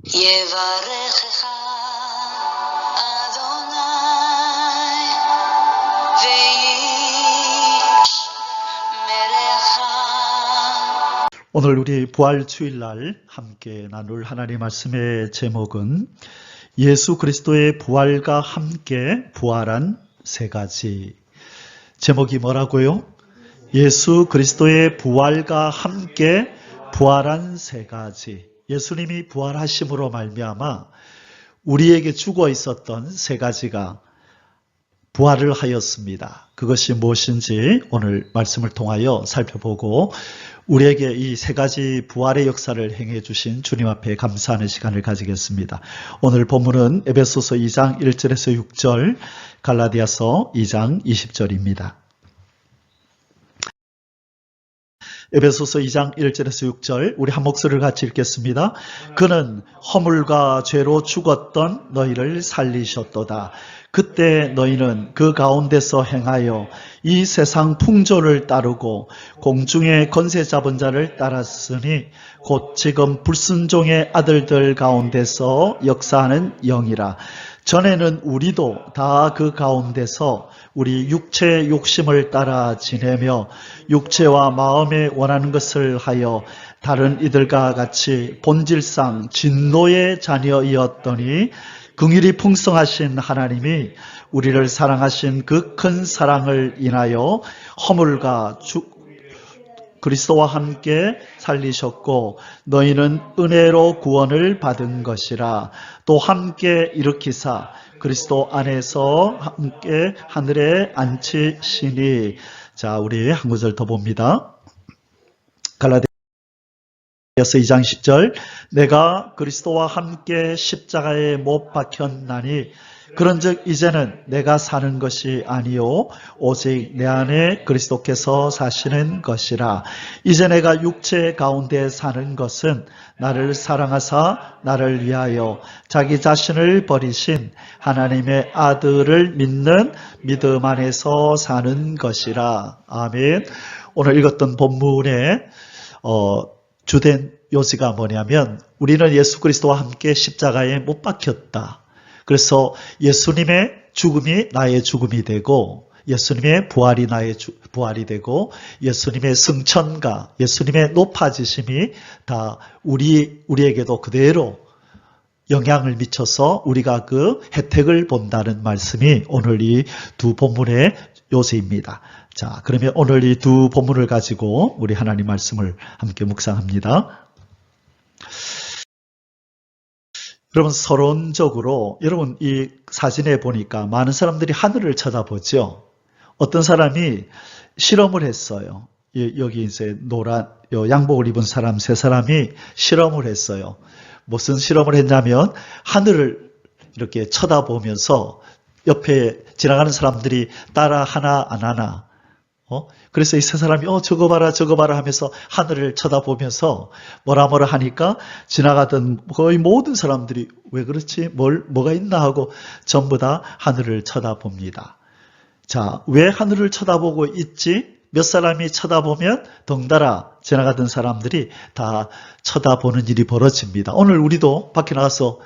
יברכך אדוני וישמרך. 오늘 우리 부활 주일날 함께 나눌 하나님 말씀의 제목은 예수 그리스도의 부활과 함께 부활한 세 가지. 제목이 뭐라고요? 예수 그리스도의 부활과 함께 부활한 세 가지. 예수님이 부활하심으로 말미암아 우리에게 죽어 있었던 세 가지가 부활을 하였습니다. 그것이 무엇인지 오늘 말씀을 통하여 살펴보고 우리에게 이 세 가지 부활의 역사를 행해 주신 주님 앞에 감사하는 시간을 가지겠습니다. 오늘 본문은 에베소서 2장 1절에서 6절, 갈라디아서 2장 20절입니다. 에베소서 2장 1절에서 6절 우리 한 목소리를 같이 읽겠습니다. 그는 허물과 죄로 죽었던 너희를 살리셨도다. 그때 너희는 그 가운데서 행하여 이 세상 풍조를 따르고 공중의 권세 잡은 자를 따랐으니 곧 지금 불순종의 아들들 가운데서 역사하는 영이라. 전에는 우리도 다 그 가운데서 우리 육체의 욕심을 따라 지내며 육체와 마음에 원하는 것을 하여 다른 이들과 같이 본질상 진노의 자녀이었더니 긍휼이 풍성하신 하나님이 우리를 사랑하신 그 큰 사랑을 인하여 허물과 그리스도와 함께 살리셨고 너희는 은혜로 구원을 받은 것이라. 또 함께 일으키사 그리스도 안에서 함께 하늘에 앉히시니. 자, 우리 한 구절 더 봅니다. 갈라디아서 2장 10절 내가 그리스도와 함께 십자가에 못 박혔나니 그런즉 이제는 내가 사는 것이 아니요 오직 내 안에 그리스도께서 사시는 것이라. 이제 내가 육체 가운데 사는 것은 나를 사랑하사 나를 위하여 자기 자신을 버리신 하나님의 아들을 믿는 믿음 안에서 사는 것이라. 아멘. 오늘 읽었던 본문의 주된 요지가 뭐냐면 우리는 예수 그리스도와 함께 십자가에 못 박혔다. 그래서 예수님의 죽음이 나의 죽음이 되고 예수님의 부활이 나의 부활이 되고 예수님의 승천과 예수님의 높아지심이 다 우리에게도 그대로 영향을 미쳐서 우리가 그 혜택을 본다는 말씀이 오늘 이 두 본문의 요지입니다. 자, 그러면 오늘 이 두 본문을 가지고 우리 하나님 말씀을 함께 묵상합니다. 여러분, 서론적으로 여러분 이 사진에 보니까 많은 사람들이 하늘을 쳐다보죠. 어떤 사람이 실험을 했어요. 여기 이제 노란 양복을 입은 사람 세 사람이 실험을 했어요. 무슨 실험을 했냐면 하늘을 이렇게 쳐다보면서 옆에 지나가는 사람들이 따라 하나 안 하나. 그래서 이 세 사람이 저거 봐라 하면서 하늘을 쳐다보면서 뭐라 하니까 지나가던 거의 모든 사람들이 왜 그렇지? 뭐가 있나 하고 전부 다 하늘을 쳐다봅니다. 자, 왜 하늘을 쳐다보고 있지? 몇 사람이 쳐다보면 덩달아 지나가던 사람들이 다 쳐다보는 일이 벌어집니다. 오늘 우리도 밖에 나가서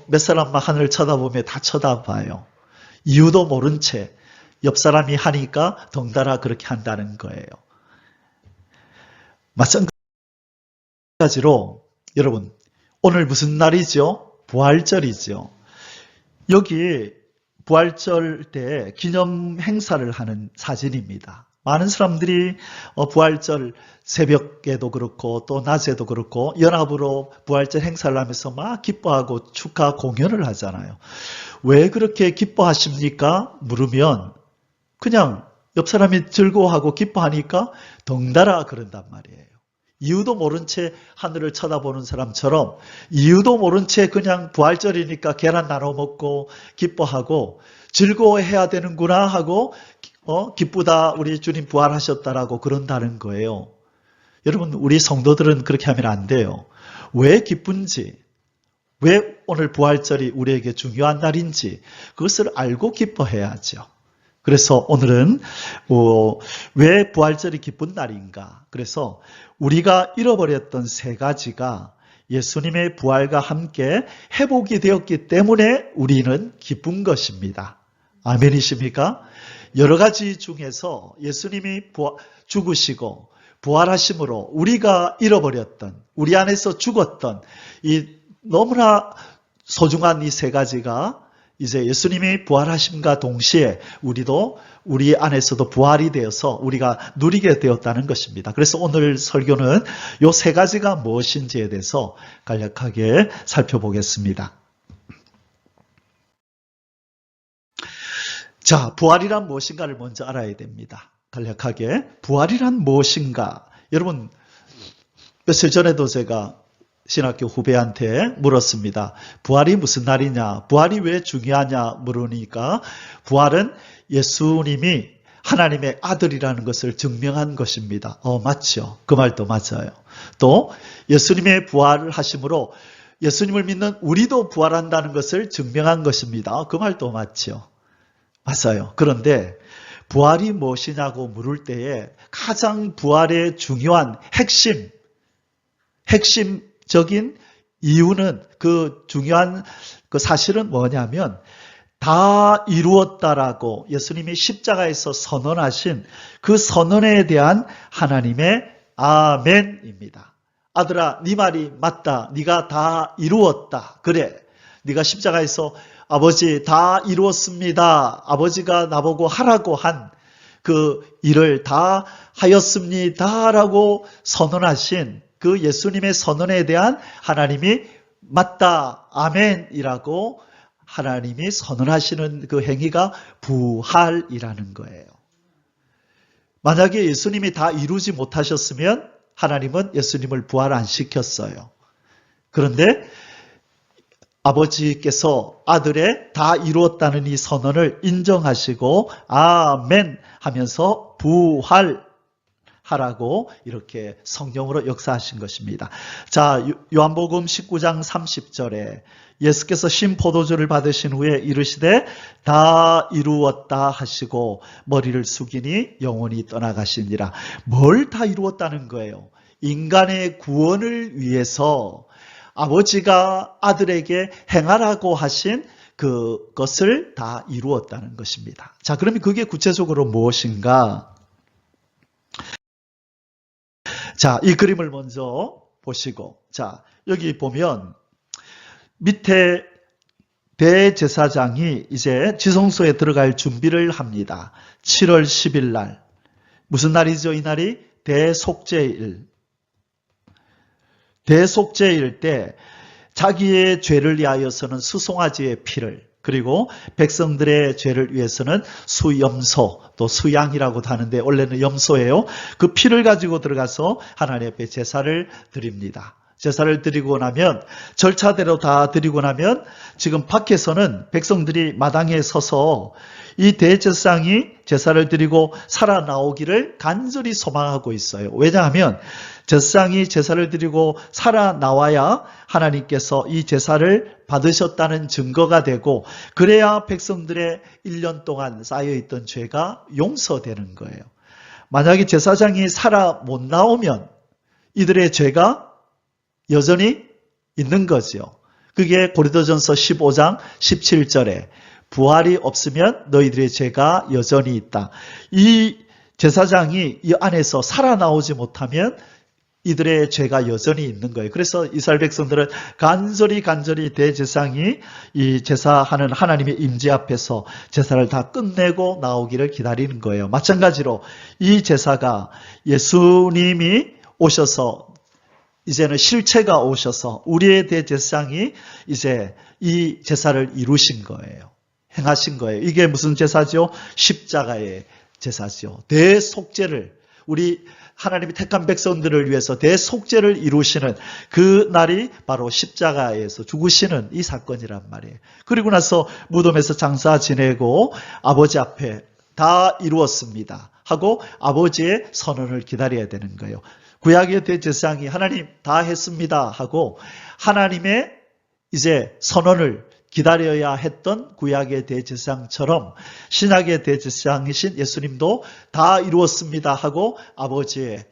몇 사람만 하늘을 쳐다보면 다 쳐다봐요. 이유도 모른 채 옆 사람이 하니까 덩달아 그렇게 한다는 거예요. 마찬가지로 여러분 오늘 무슨 날이죠? 부활절이죠. 여기 부활절 때 기념 행사를 하는 사진입니다. 많은 사람들이 부활절 새벽에도 그렇고 또 낮에도 그렇고 연합으로 부활절 행사를 하면서 막 기뻐하고 축하 공연을 하잖아요. 왜 그렇게 기뻐하십니까? 물으면 그냥 옆 사람이 즐거워하고 기뻐하니까 덩달아 그런단 말이에요. 이유도 모른 채 하늘을 쳐다보는 사람처럼 이유도 모른 채 그냥 부활절이니까 계란 나눠 먹고 기뻐하고 즐거워해야 되는구나 하고 기쁘다 우리 주님 부활하셨다라고 그런다는 거예요. 여러분 우리 성도들은 그렇게 하면 안 돼요. 왜 기쁜지 왜 오늘 부활절이 우리에게 중요한 날인지 그것을 알고 기뻐해야죠. 그래서 오늘은 왜 부활절이 기쁜 날인가? 그래서 우리가 잃어버렸던 세 가지가 예수님의 부활과 함께 회복이 되었기 때문에 우리는 기쁜 것입니다. 아멘이십니까? 여러 가지 중에서 예수님이 죽으시고 부활하심으로 우리가 잃어버렸던, 우리 안에서 죽었던 이 너무나 소중한 이 세 가지가 이제 예수님이 부활하심과 동시에 우리도 우리 안에서도 부활이 되어서 우리가 누리게 되었다는 것입니다. 그래서 오늘 설교는 이 세 가지가 무엇인지에 대해서 간략하게 살펴보겠습니다. 자, 부활이란 무엇인가를 먼저 알아야 됩니다. 간략하게 부활이란 무엇인가? 여러분, 며칠 전에도 제가 신학교 후배한테 물었습니다. 부활이 무슨 날이냐? 부활이 왜 중요하냐? 물으니까 부활은 예수님이 하나님의 아들이라는 것을 증명한 것입니다. 맞죠. 그 말도 맞아요. 또 예수님의 부활을 하심으로 예수님을 믿는 우리도 부활한다는 것을 증명한 것입니다. 그 말도 맞죠. 맞아요. 그런데 부활이 무엇이냐고 물을 때에 가장 부활의 중요한 핵심적인 이유는 그 중요한 그 사실은 뭐냐면 다 이루었다라고 예수님이 십자가에서 선언하신 그 선언에 대한 하나님의 아멘입니다. 아들아, 네 말이 맞다. 네가 다 이루었다. 그래. 네가 십자가에서 아버지 다 이루었습니다. 아버지가 나보고 하라고 한 그 일을 다 하였습니다라고 선언하신 그 예수님의 선언에 대한 하나님이 맞다, 아멘이라고 하나님이 선언하시는 그 행위가 부활이라는 거예요. 만약에 예수님이 다 이루지 못하셨으면 하나님은 예수님을 부활 안 시켰어요. 그런데 아버지께서 아들의 다 이루었다는 이 선언을 인정하시고 아멘 하면서 부활하라고 이렇게 성령으로 역사하신 것입니다. 자, 요한복음 19장 30절에 예수께서 신포도주를 받으신 후에 이르시되 다 이루었다 하시고 머리를 숙이니 영혼이 떠나가시니라. 뭘 다 이루었다는 거예요? 인간의 구원을 위해서 아버지가 아들에게 행하라고 하신 그것을 다 이루었다는 것입니다. 자, 그러면 그게 구체적으로 무엇인가? 자, 이 그림을 먼저 보시고, 자, 여기 보면 밑에 대제사장이 이제 지성소에 들어갈 준비를 합니다. 7월 10일 날. 무슨 날이죠? 이 날이 대속죄일. 대속죄일 때 자기의 죄를 위하여서는 수송아지의 피를, 그리고 백성들의 죄를 위해서는 수염소, 또 수양이라고도 하는데 원래는 염소예요. 그 피를 가지고 들어가서 하나님 앞에 제사를 드립니다. 제사를 드리고 나면, 절차대로 다 드리고 나면 지금 밖에서는 백성들이 마당에 서서 이 대제사장이 제사를 드리고 살아나오기를 간절히 소망하고 있어요. 왜냐하면 제사장이 제사를 드리고 살아나와야 하나님께서 이 제사를 받으셨다는 증거가 되고, 그래야 백성들의 1년 동안 쌓여있던 죄가 용서되는 거예요. 만약에 제사장이 살아 못 나오면 이들의 죄가 여전히 있는 거죠. 그게 고린도전서 15장 17절에 부활이 없으면 너희들의 죄가 여전히 있다. 이 제사장이 이 안에서 살아나오지 못하면 이들의 죄가 여전히 있는 거예요. 그래서 이스라엘 백성들은 간절히 대제사장이 이 제사하는 하나님의 임재 앞에서 제사를 다 끝내고 나오기를 기다리는 거예요. 마찬가지로 이 제사가 예수님이 오셔서, 이제는 실체가 오셔서 우리의 대제사장이 이제 이 제사를 이루신 거예요. 행하신 거예요. 이게 무슨 제사죠? 십자가의 제사죠. 대속죄를, 우리 하나님이 택한 백성들을 위해서 대속죄를 이루시는 그 날이 바로 십자가에서 죽으시는 이 사건이란 말이에요. 그리고 나서 무덤에서 장사 지내고 아버지 앞에 다 이루었습니다 하고 아버지의 선언을 기다려야 되는 거예요. 구약의 대제사장이 하나님 다 했습니다 하고 하나님의 이제 선언을 기다려야 했던 구약의 대제사장처럼 신약의 대제사장이신 예수님도 다 이루었습니다 하고 아버지의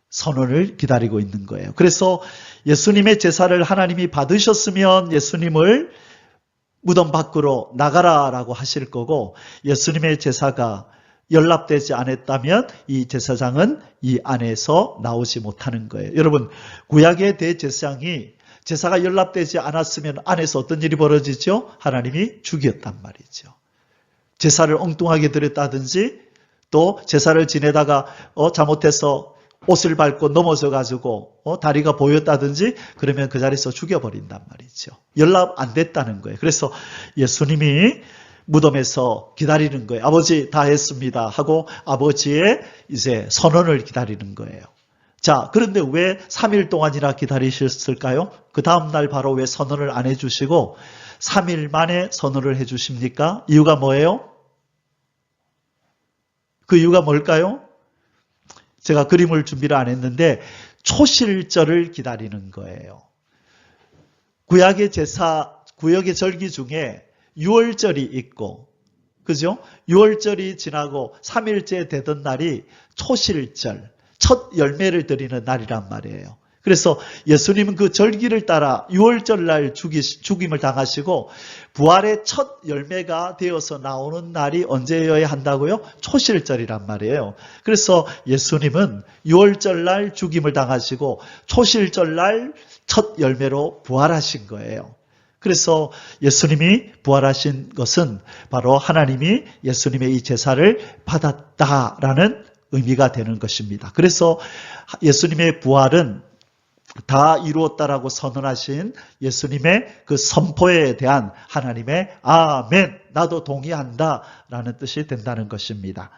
선언을 기다리고 있는 거예요. 그래서 예수님의 제사를 하나님이 받으셨으면 예수님을 무덤 밖으로 나가라라고 하실 거고, 예수님의 제사가 연락되지 않았다면 이 제사장은 이 안에서 나오지 못하는 거예요. 여러분, 구약의 대제사장이 제사가 연락되지 않았으면 안에서 어떤 일이 벌어지죠? 하나님이 죽였단 말이죠. 제사를 엉뚱하게 드렸다든지, 또 제사를 지내다가 잘못해서 옷을 밟고 넘어져 가지고 다리가 보였다든지, 그러면 그 자리에서 죽여버린단 말이죠. 연락 안 됐다는 거예요. 그래서 예수님이 무덤에서 기다리는 거예요. 아버지 다 했습니다 하고 아버지의 이제 선언을 기다리는 거예요. 자, 그런데 왜 3일 동안이나 기다리셨을까요? 그 다음날 바로 왜 선언을 안 해주시고 3일 만에 선언을 해주십니까? 이유가 뭐예요? 그 이유가 뭘까요? 제가 그림을 준비를 안 했는데 초실절을 기다리는 거예요. 구약의 제사, 구약의 절기 중에 유월절이 있고, 그죠? 유월절이 지나고 3일째 되던 날이 초실절, 첫 열매를 드리는 날이란 말이에요. 그래서 예수님은 그 절기를 따라 유월절날 죽임을 당하시고 부활의 첫 열매가 되어서 나오는 날이 언제여야 한다고요? 초실절이란 말이에요. 그래서 예수님은 유월절날 죽임을 당하시고 초실절날 첫 열매로 부활하신 거예요. 그래서 예수님이 부활하신 것은 바로 하나님이 예수님의 이 제사를 받았다라는 의미가 되는 것입니다. 그래서 예수님의 부활은 다 이루었다라고 선언하신 예수님의 그 선포에 대한 하나님의 아멘, 나도 동의한다 라는 뜻이 된다는 것입니다.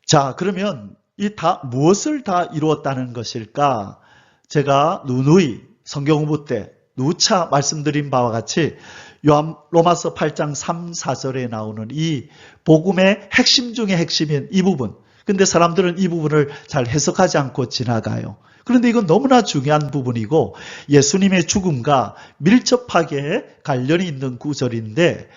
자, 그러면 이 무엇을 다 이루었다는 것일까? 제가 누누이 성경 공부 때 누차 말씀드린 바와 같이 로마서 8장 3, 4절에 나오는 이 복음의 핵심 중의 핵심인 이 부분, 근데 사람들은 이 부분을 잘 해석하지 않고 지나가요. 그런데 이건 너무나 중요한 부분이고 예수님의 죽음과 밀접하게 관련이 있는 구절인데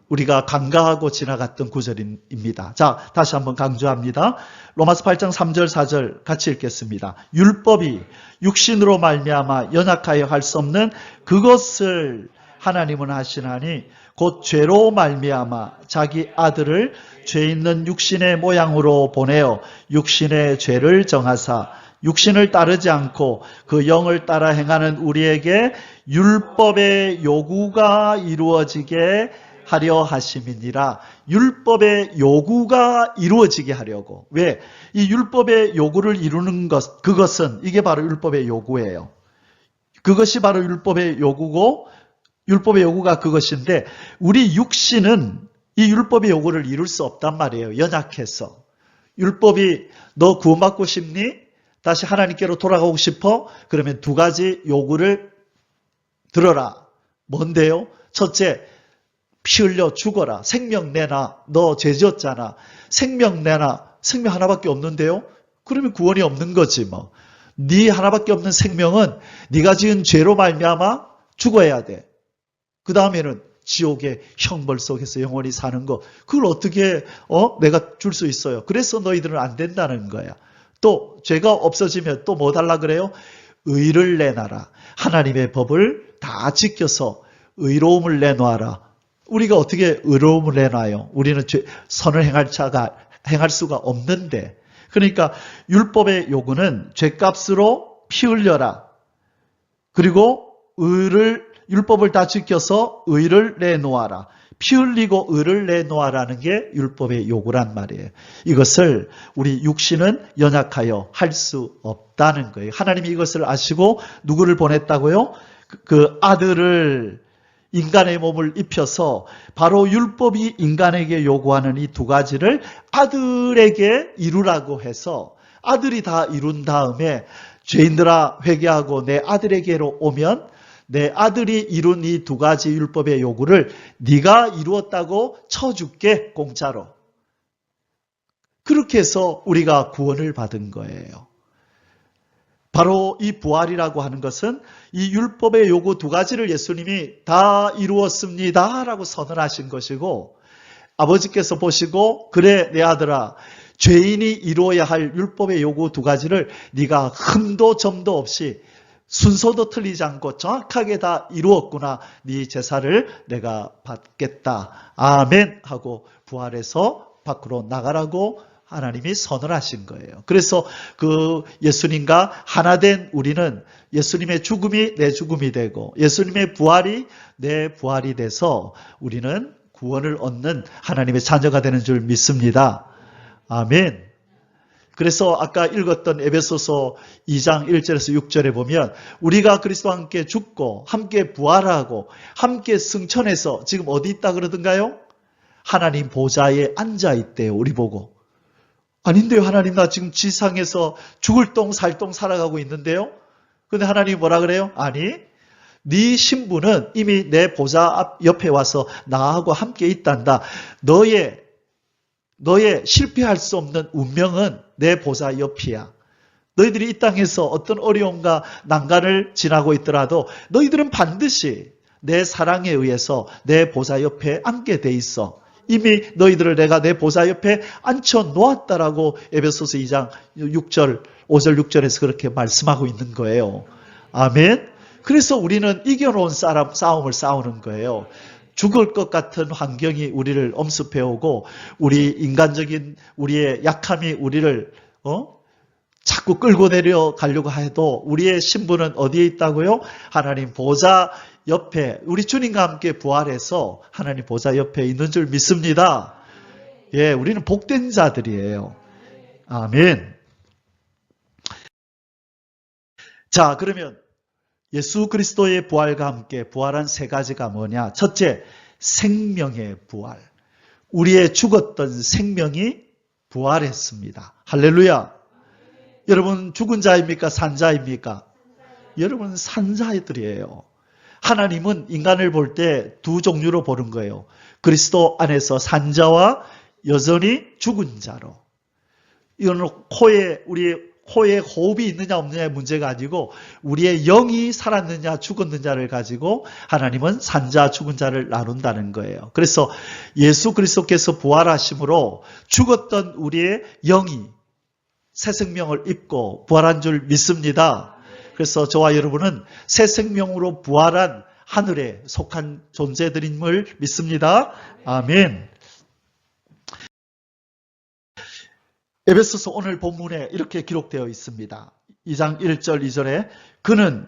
우리가 간과하고 지나갔던 구절입니다. 자, 다시 한번 강조합니다. 로마서 8장 3절 4절 같이 읽겠습니다. 율법이 육신으로 말미암아 연약하여 할 수 없는 그것을 하나님은 하시나니 곧 죄로 말미암아 자기 아들을 죄 있는 육신의 모양으로 보내어 육신의 죄를 정하사 육신을 따르지 않고 그 영을 따라 행하는 우리에게 율법의 요구가 이루어지게 하려 하심이니라. 율법의 요구가 이루어지게 하려고. 왜? 이 율법의 요구를 이루는 것, 그것은 이게 바로 율법의 요구예요. 그것이 바로 율법의 요구고 율법의 요구가 그것인데 우리 육신은 이 율법의 요구를 이룰 수 없단 말이에요. 연약해서. 율법이 너 구원받고 싶니? 다시 하나님께로 돌아가고 싶어? 그러면 두 가지 요구를 들어라. 뭔데요? 첫째, 피 흘려 죽어라. 생명 내놔. 너 죄 지었잖아. 생명 내놔. 생명 하나밖에 없는데요? 그러면 구원이 없는 거지 뭐. 네 하나밖에 없는 생명은 네가 지은 죄로 말미암아 죽어야 돼. 그 다음에는 지옥의 형벌 속에서 영원히 사는 거. 그걸 어떻게 내가 줄 수 있어요. 그래서 너희들은 안 된다는 거야. 또 죄가 없어지면 또 뭐 달라 그래요? 의를 내놔라. 하나님의 법을 다 지켜서 의로움을 내놔라. 우리가 어떻게 의로움을 내놔요? 우리는 선을 행할 수가 없는데. 그러니까 율법의 요구는 죄값으로 피 흘려라. 그리고 율법을 다 지켜서 의를 내놓아라. 피 흘리고 의를 내놓아라는 게 율법의 요구란 말이에요. 이것을 우리 육신은 연약하여 할 수 없다는 거예요. 하나님이 이것을 아시고 누구를 보냈다고요? 그 아들을 인간의 몸을 입혀서 바로 율법이 인간에게 요구하는 이 두 가지를 아들에게 이루라고 해서 아들이 다 이룬 다음에 죄인들아 회개하고 내 아들에게로 오면 내 아들이 이룬 이 두 가지 율법의 요구를 네가 이루었다고 쳐줄게 공짜로. 그렇게 해서 우리가 구원을 받은 거예요. 바로 이 부활이라고 하는 것은 이 율법의 요구 두 가지를 예수님이 다 이루었습니다 라고 선언하신 것이고 아버지께서 보시고 그래 내 아들아 죄인이 이루어야 할 율법의 요구 두 가지를 네가 흠도 점도 없이 순서도 틀리지 않고 정확하게 다 이루었구나. 네 제사를 내가 받겠다. 아멘 하고 부활해서 밖으로 나가라고 하나님이 선을 하신 거예요. 그래서 그 예수님과 하나 된 우리는 예수님의 죽음이 내 죽음이 되고 예수님의 부활이 내 부활이 돼서 우리는 구원을 얻는 하나님의 자녀가 되는 줄 믿습니다. 아멘. 그래서 아까 읽었던 에베소서 2장 1절에서 6절에 보면 우리가 그리스도와 함께 죽고 함께 부활하고 함께 승천해서 지금 어디 있다 그러던가요? 하나님 보좌에 앉아 있대요. 우리 보고. 아닌데요. 하나님 나 지금 지상에서 죽을 똥 살 똥 살아가고 있는데요. 근데 하나님이 뭐라 그래요? 아니, 네 신부는 이미 내 보좌 앞 옆에 와서 나하고 함께 있단다. 너의 실패할 수 없는 운명은 내 보좌 옆이야. 너희들이 이 땅에서 어떤 어려움과 난간을 지나고 있더라도 너희들은 반드시 내 사랑에 의해서 내 보좌 옆에 앉게 돼 있어. 이미 너희들을 내가 내 보좌 옆에 앉혀 놓았다라고 에베소서 2장 6절, 5절, 6절에서 그렇게 말씀하고 있는 거예요. 아멘. 그래서 우리는 이겨놓은 싸움을 싸우는 거예요. 죽을 것 같은 환경이 우리를 엄습해오고 우리 인간적인 우리의 약함이 우리를 자꾸 끌고 내려가려고 해도 우리의 신분은 어디에 있다고요? 하나님 보좌 옆에 우리 주님과 함께 부활해서 하나님 보좌 옆에 있는 줄 믿습니다. 예, 우리는 복된 자들이에요. 아멘. 자, 그러면 예수 그리스도의 부활과 함께 부활한 세 가지가 뭐냐? 첫째, 생명의 부활. 우리의 죽었던 생명이 부활했습니다. 할렐루야. 여러분 죽은 자입니까? 산 자입니까? 여러분 산 자들이에요. 하나님은 인간을 볼 때 두 종류로 보는 거예요. 그리스도 안에서 산 자와 여전히 죽은 자로. 이거는 우리 코에 호흡이 있느냐 없느냐의 문제가 아니고 우리의 영이 살았느냐 죽었느냐를 가지고 하나님은 산자 죽은 자를 나눈다는 거예요. 그래서 예수 그리스도께서 부활하심으로 죽었던 우리의 영이 새 생명을 입고 부활한 줄 믿습니다. 그래서 저와 여러분은 새 생명으로 부활한 하늘에 속한 존재들임을 믿습니다. 아멘. 에베소서 오늘 본문에 이렇게 기록되어 있습니다. 2장 1절 2절에 그는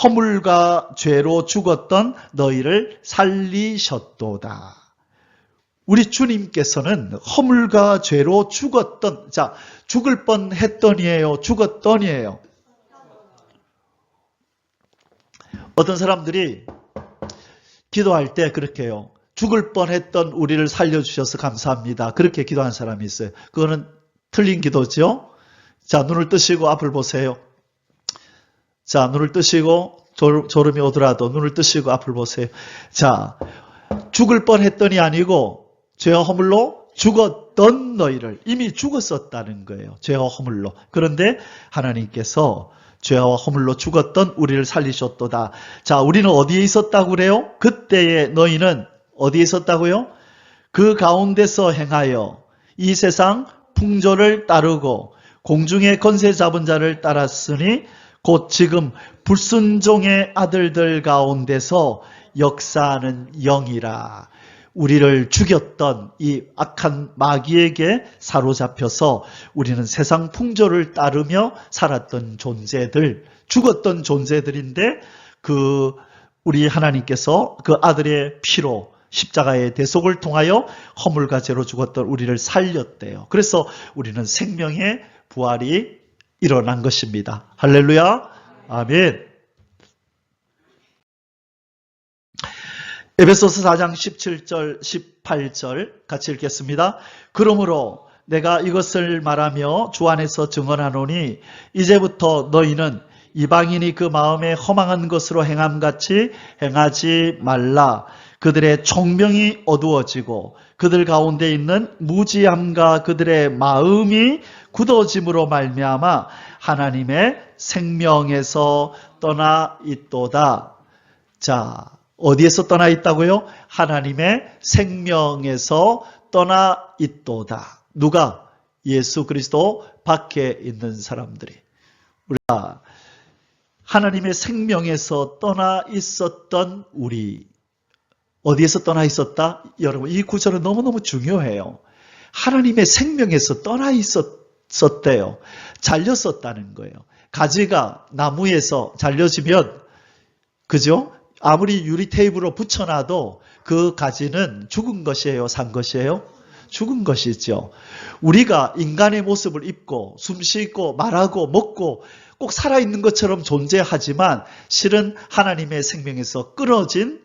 허물과 죄로 죽었던 너희를 살리셨도다. 우리 주님께서는 허물과 죄로 죽었던, 자, 죽을 뻔했더니예요, 죽었더니예요. 어떤 사람들이 기도할 때 그렇게 해요. 죽을 뻔했던 우리를 살려주셔서 감사합니다. 그렇게 기도한 사람이 있어요. 그거는 틀린 기도죠. 자, 눈을 뜨시고 앞을 보세요. 자, 눈을 뜨시고 졸음이 오더라도 눈을 뜨시고 앞을 보세요. 자, 죽을 뻔했더니 아니고 죄와 허물로 죽었던 너희를 이미 죽었었다는 거예요. 죄와 허물로. 그런데 하나님께서 죄와 허물로 죽었던 우리를 살리셨도다. 자, 우리는 어디에 있었다고 그래요? 그때의 너희는 어디에 있었다고요? 그 가운데서 행하여 이 세상 풍조를 따르고 공중의 권세 잡은 자를 따랐으니 곧 지금 불순종의 아들들 가운데서 역사하는 영이라. 우리를 죽였던 이 악한 마귀에게 사로잡혀서 우리는 세상 풍조를 따르며 살았던 존재들, 죽었던 존재들인데 우리 하나님께서 그 아들의 피로 십자가의 대속을 통하여 허물과 죄로 죽었던 우리를 살렸대요. 그래서 우리는 생명의 부활이 일어난 것입니다. 할렐루야. 아멘. 에베소서 4장 17절 18절 같이 읽겠습니다. 그러므로 내가 이것을 말하며 주 안에서 증언하노니 이제부터 너희는 이방인이 그 마음에 허망한 것으로 행함같이 행하지 말라. 그들의 총명이 어두워지고 그들 가운데 있는 무지함과 그들의 마음이 굳어짐으로 말미암아 하나님의 생명에서 떠나 있도다. 자, 어디에서 떠나 있다고요? 하나님의 생명에서 떠나 있도다. 누가? 예수 그리스도 밖에 있는 사람들이. 우리가 하나님의 생명에서 떠나 있었던 우리. 어디에서 떠나 있었다? 여러분, 이 구절은 너무너무 중요해요. 하나님의 생명에서 떠나 있었대요. 잘렸었다는 거예요. 가지가 나무에서 잘려지면, 그죠? 아무리 유리 테이프로 붙여놔도 그 가지는 죽은 것이에요? 산 것이에요? 죽은 것이죠. 우리가 인간의 모습을 입고 숨 쉬고 말하고 먹고 꼭 살아있는 것처럼 존재하지만 실은 하나님의 생명에서 끊어진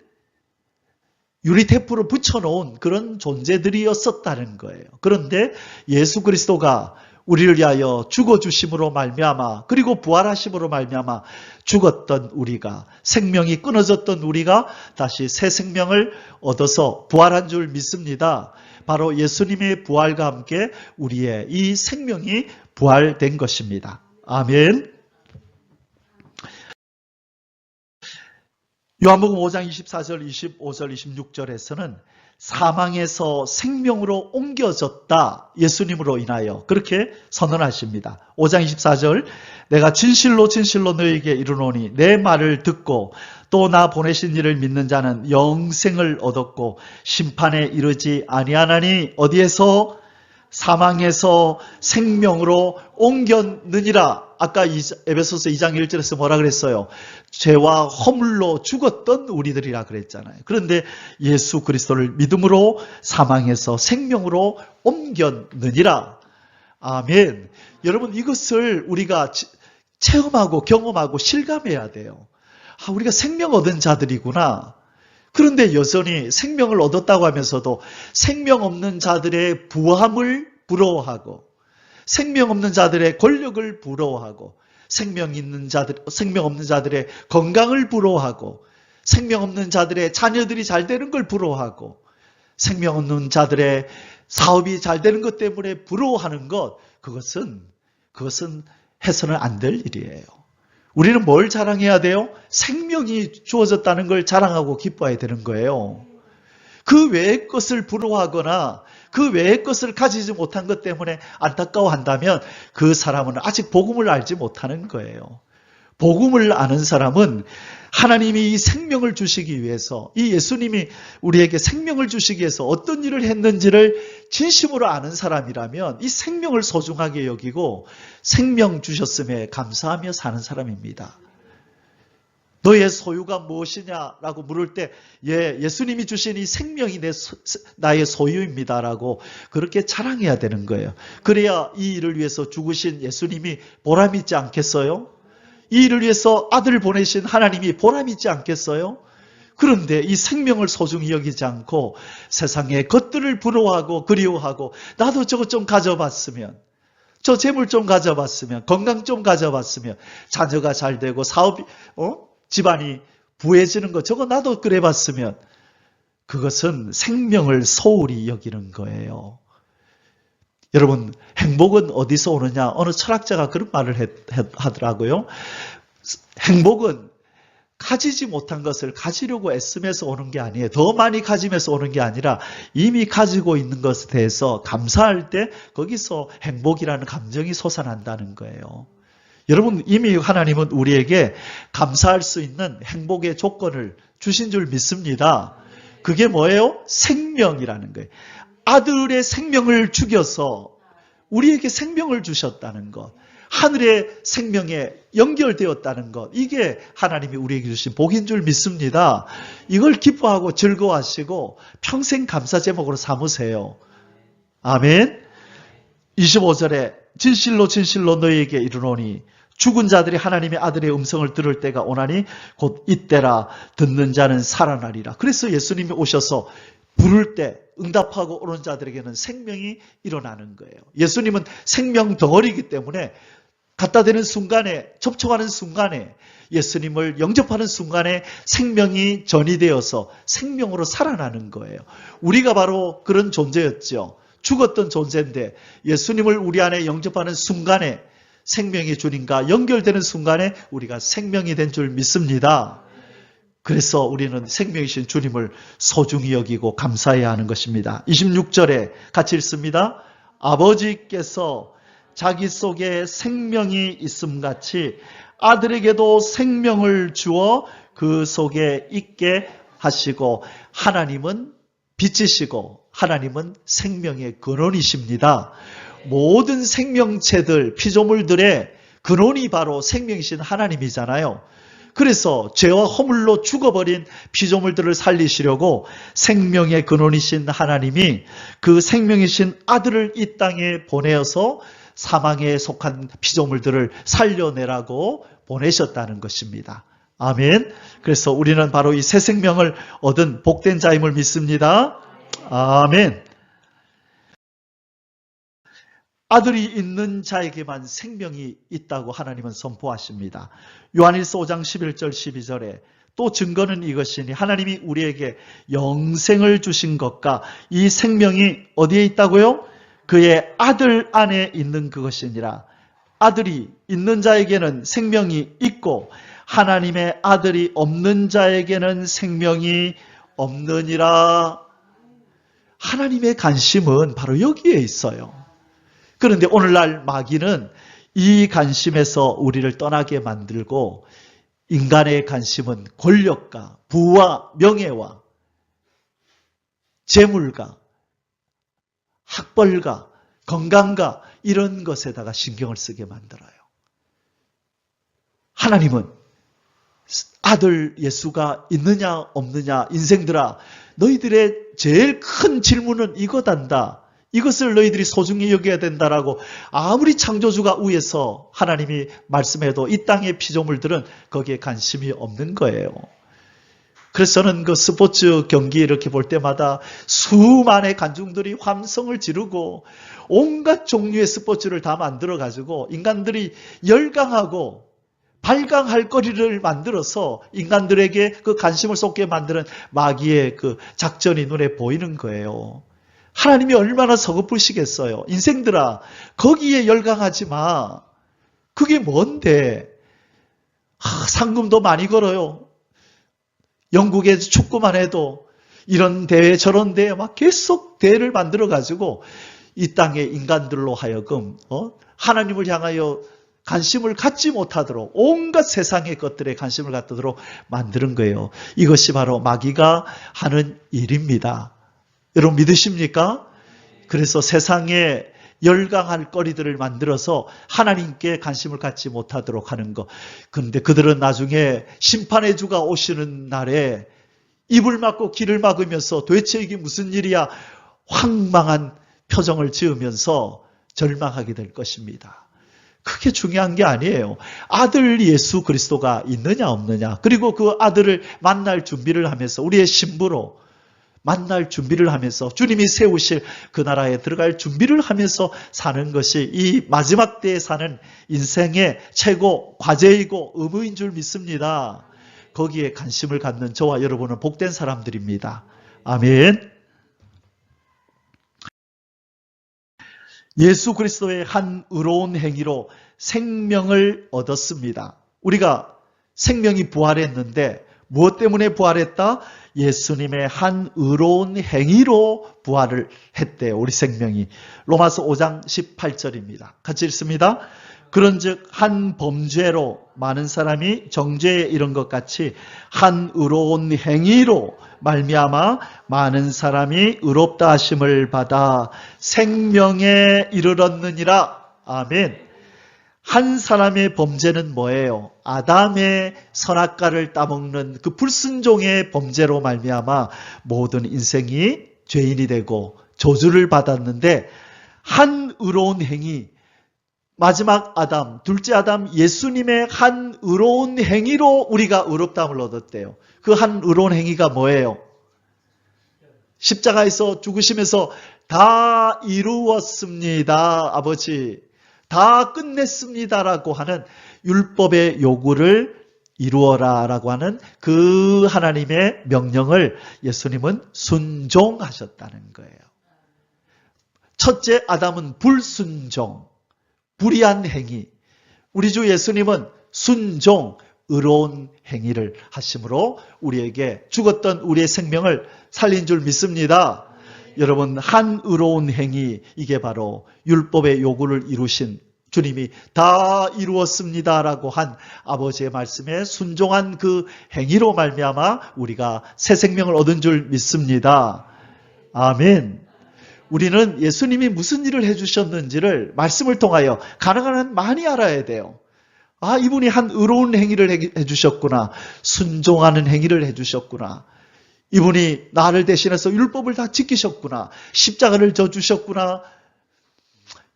유리 테이프로 붙여놓은 그런 존재들이었었다는 거예요. 그런데 예수 그리스도가 우리를 위하여 죽어주심으로 말미암아 그리고 부활하심으로 말미암아 죽었던 우리가, 생명이 끊어졌던 우리가 다시 새 생명을 얻어서 부활한 줄 믿습니다. 바로 예수님의 부활과 함께 우리의 이 생명이 부활된 것입니다. 아멘. 요한복음 5장 24절, 25절, 26절에서는 사망에서 생명으로 옮겨졌다. 예수님으로 인하여 그렇게 선언하십니다. 5장 24절, 내가 진실로 진실로 너희에게 이르노니 내 말을 듣고 또 나 보내신 이를 믿는 자는 영생을 얻었고 심판에 이르지 아니하나니 어디에서? 사망에서 생명으로 옮겼느니라. 아까 에베소서 2장 1절에서 뭐라 그랬어요? 죄와 허물로 죽었던 우리들이라 그랬잖아요. 그런데 예수 그리스도를 믿음으로 사망에서 생명으로 옮겼느니라. 아멘. 여러분, 이것을 우리가 체험하고 경험하고 실감해야 돼요. 아, 우리가 생명 얻은 자들이구나. 그런데 여전히 생명을 얻었다고 하면서도 생명 없는 자들의 부함을 부러워하고 생명 없는 자들의 권력을 부러워하고 생명 없는 자들의 건강을 부러워하고 생명 없는 자들의 자녀들이 잘 되는 걸 부러워하고 생명 없는 자들의 사업이 잘 되는 것 때문에 부러워하는 것, 그것은 해서는 안 될 일이에요. 우리는 뭘 자랑해야 돼요? 생명이 주어졌다는 걸 자랑하고 기뻐해야 되는 거예요. 그 외의 것을 부러워하거나 그 외의 것을 가지지 못한 것 때문에 안타까워한다면 그 사람은 아직 복음을 알지 못하는 거예요. 복음을 아는 사람은 하나님이 이 생명을 주시기 위해서, 이 예수님이 우리에게 생명을 주시기 위해서 어떤 일을 했는지를 진심으로 아는 사람이라면 이 생명을 소중하게 여기고 생명 주셨음에 감사하며 사는 사람입니다. 너의 소유가 무엇이냐라고 물을 때 예수님이 주신 이 생명이 나의 소유입니다라고 그렇게 자랑해야 되는 거예요. 그래야 이 일을 위해서 죽으신 예수님이 보람 있지 않겠어요? 이 일을 위해서 아들을 보내신 하나님이 보람 있지 않겠어요? 그런데 이 생명을 소중히 여기지 않고 세상의 것들을 부러워하고 그리워하고 나도 저것 좀 가져봤으면, 저 재물 좀 가져봤으면, 건강 좀 가져봤으면, 자녀가 잘 되고 사업이 집안이 부해지는 거 저거 나도 그래봤으면, 그것은 생명을 소홀히 여기는 거예요. 여러분, 행복은 어디서 오느냐? 어느 철학자가 그런 말을 하더라고요. 행복은 가지지 못한 것을 가지려고 애쓰면서 오는 게 아니에요. 더 많이 가지면서 오는 게 아니라 이미 가지고 있는 것에 대해서 감사할 때 거기서 행복이라는 감정이 솟아난다는 거예요. 여러분, 이미 하나님은 우리에게 감사할 수 있는 행복의 조건을 주신 줄 믿습니다. 그게 뭐예요? 생명이라는 거예요. 아들의 생명을 죽여서 우리에게 생명을 주셨다는 것, 하늘의 생명에 연결되었다는 것, 이게 하나님이 우리에게 주신 복인 줄 믿습니다. 이걸 기뻐하고 즐거워하시고 평생 감사 제목으로 삼으세요. 아멘. 25절에 진실로 진실로 너희에게 이르노니 죽은 자들이 하나님의 아들의 음성을 들을 때가 오나니 곧 이때라. 듣는 자는 살아나리라. 그래서 예수님이 오셔서 부를 때 응답하고 오는 자들에게는 생명이 일어나는 거예요. 예수님은 생명 덩어리이기 때문에 갖다 대는 순간에, 접촉하는 순간에, 예수님을 영접하는 순간에 생명이 전이되어서 생명으로 살아나는 거예요. 우리가 바로 그런 존재였죠. 죽었던 존재인데 예수님을 우리 안에 영접하는 순간에, 생명의 주님과 연결되는 순간에 우리가 생명이 된 줄 믿습니다. 그래서 우리는 생명이신 주님을 소중히 여기고 감사해야 하는 것입니다. 26절에 같이 읽습니다. 아버지께서 자기 속에 생명이 있음같이 아들에게도 생명을 주어 그 속에 있게 하시고 하나님은 빛이시고 하나님은 생명의 근원이십니다. 모든 생명체들, 피조물들의 근원이 바로 생명이신 하나님이잖아요. 그래서 죄와 허물로 죽어버린 피조물들을 살리시려고 생명의 근원이신 하나님이 그 생명이신 아들을 이 땅에 보내어서 사망에 속한 피조물들을 살려내라고 보내셨다는 것입니다. 아멘. 그래서 우리는 바로 이 새 생명을 얻은 복된 자임을 믿습니다. 아멘. 아들이 있는 자에게만 생명이 있다고 하나님은 선포하십니다. 요한일서 5장 11절 12절에 또 증거는 이것이니 하나님이 우리에게 영생을 주신 것과 이 생명이 어디에 있다고요? 그의 아들 안에 있는 그것이니라. 아들이 있는 자에게는 생명이 있고 하나님의 아들이 없는 자에게는 생명이 없느니라. 하나님의 관심은 바로 여기에 있어요. 그런데 오늘날 마귀는 이 관심에서 우리를 떠나게 만들고 인간의 관심은 권력과 부와 명예와 재물과 학벌과 건강과 이런 것에다가 신경을 쓰게 만들어요. 하나님은 아들 예수가 있느냐 없느냐, 인생들아 너희들의 제일 큰 질문은 이거단다. 이것을 너희들이 소중히 여겨야 된다라고 아무리 창조주가 위에서 하나님이 말씀해도 이 땅의 피조물들은 거기에 관심이 없는 거예요. 그래서 저는 그 스포츠 경기 이렇게 볼 때마다 수많은 관중들이 함성을 지르고 온갖 종류의 스포츠를 다 만들어가지고 인간들이 열광하고 발광할 거리를 만들어서 인간들에게 그 관심을 쏟게 만드는 마귀의 그 작전이 눈에 보이는 거예요. 하나님이 얼마나 서글프시겠어요. 인생들아 거기에 열광하지 마. 그게 뭔데? 상금도 많이 걸어요. 영국의 축구만 해도 이런 대회 저런 대회 막 계속 대회를 만들어가지고 이 땅의 인간들로 하여금 하나님을 향하여 관심을 갖지 못하도록 온갖 세상의 것들에 관심을 갖도록 만드는 거예요. 이것이 바로 마귀가 하는 일입니다. 여러분 믿으십니까? 그래서 세상에 열광할 거리들을 만들어서 하나님께 관심을 갖지 못하도록 하는 것. 그런데 그들은 나중에 심판의 주가 오시는 날에 입을 막고 귀를 막으면서 도대체 이게 무슨 일이야? 황망한 표정을 지으면서 절망하게 될 것입니다. 그게 중요한 게 아니에요. 아들 예수 그리스도가 있느냐 없느냐, 그리고 그 아들을 만날 준비를 하면서 우리의 신부로 만날 준비를 하면서 주님이 세우실 그 나라에 들어갈 준비를 하면서 사는 것이 이 마지막 때에 사는 인생의 최고 과제이고 의무인 줄 믿습니다. 거기에 관심을 갖는 저와 여러분은 복된 사람들입니다. 아멘. 예수 그리스도의 한 의로운 행위로 생명을 얻었습니다. 우리가 생명이 부활했는데 무엇 때문에 부활했다? 예수님의 한 의로운 행위로 부활을 했대요. 우리 생명이. 로마서 5장 18절입니다. 같이 읽습니다. 그런즉 한 범죄로 많은 사람이 정죄에 이른 것 같이 한 의로운 행위로 말미암아 많은 사람이 의롭다 하심을 받아 생명에 이르렀느니라. 아멘. 한 사람의 범죄는 뭐예요? 아담의 선악과를 따먹는 그 불순종의 범죄로 말미암아 모든 인생이 죄인이 되고 저주를 받았는데, 한 의로운 행위, 마지막 아담, 둘째 아담 예수님의 한 의로운 행위로 우리가 의롭다함을 얻었대요. 그 한 의로운 행위가 뭐예요? 십자가에서 죽으시면서 다 이루었습니다. 아버지, 다 끝냈습니다라고 하는 율법의 요구를 이루어라라고 하는 그 하나님의 명령을 예수님은 순종하셨다는 거예요. 첫째 아담은 불순종, 불의한 행위. 우리 주 예수님은 순종, 의로운 행위를 하심으로 우리에게 죽었던 우리의 생명을 살린 줄 믿습니다. 여러분, 한 의로운 행위, 이게 바로 율법의 요구를 이루신 주님이 다 이루었습니다라고 한 아버지의 말씀에 순종한 그 행위로 말미암아 우리가 새 생명을 얻은 줄 믿습니다. 아멘. 우리는 예수님이 무슨 일을 해주셨는지를 말씀을 통하여 가능한 한 많이 알아야 돼요. 아, 이분이 한 의로운 행위를 해주셨구나. 순종하는 행위를 해주셨구나. 이분이 나를 대신해서 율법을 다 지키셨구나. 십자가를 져주셨구나.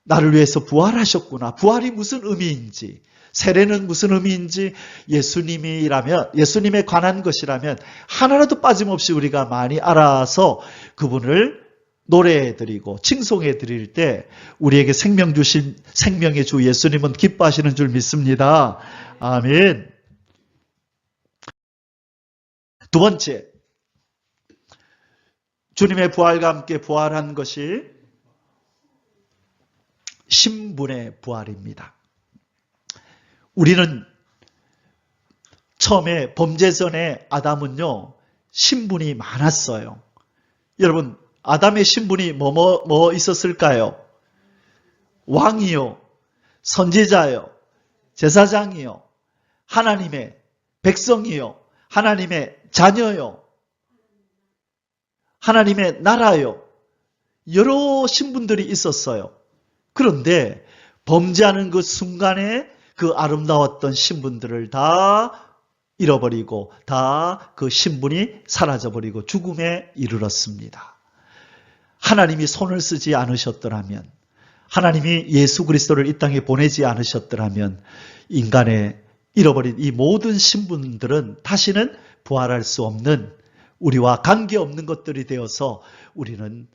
나를 위해서 부활하셨구나. 부활이 무슨 의미인지, 세례는 무슨 의미인지, 예수님에 관한 것이라면 하나라도 빠짐없이 우리가 많이 알아서 그분을 노래해드리고 칭송해드릴 때 우리에게 생명 주신 생명의 주 예수님은 기뻐하시는 줄 믿습니다. 아멘. 두 번째, 주님의 부활과 함께 부활한 것이 신분의 부활입니다. 우리는 처음에 범죄 전에 아담은요, 신분이 많았어요. 여러분, 아담의 신분이 뭐 있었을까요? 왕이요, 선지자요, 제사장이요, 하나님의 백성이요, 하나님의 자녀요, 하나님의 나라요. 여러 신분들이 있었어요. 그런데 범죄하는 그 순간에 그 아름다웠던 신분들을 다 잃어버리고 다 그 신분이 사라져버리고 죽음에 이르렀습니다. 하나님이 손을 쓰지 않으셨더라면, 하나님이 예수 그리스도를 이 땅에 보내지 않으셨더라면 인간의 잃어버린 이 모든 신분들은 다시는 부활할 수 없는, 우리와 관계없는 것들이 되어서 우리는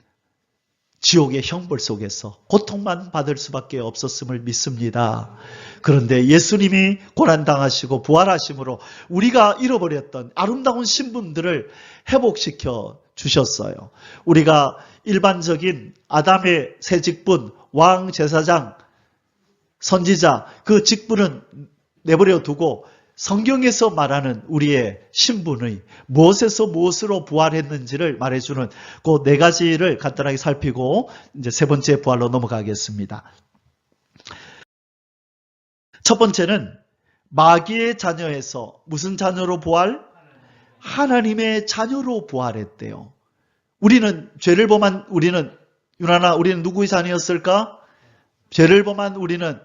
지옥의 형벌 속에서 고통만 받을 수밖에 없었음을 믿습니다. 그런데 예수님이 고난당하시고 부활하심으로 우리가 잃어버렸던 아름다운 신분들을 회복시켜 주셨어요. 우리가 일반적인 아담의 새 직분, 왕, 제사장, 선지자, 그 직분은 내버려 두고 성경에서 말하는 우리의 신분의 무엇에서 무엇으로 부활했는지를 말해주는 그 네 가지를 간단하게 살피고 이제 세 번째 부활로 넘어가겠습니다. 첫 번째는 마귀의 자녀에서 무슨 자녀로 부활? 하나님의 자녀로 부활했대요. 우리는 죄를 범한 유나나 우리는 누구의 자녀였을까? 죄를 범한 우리는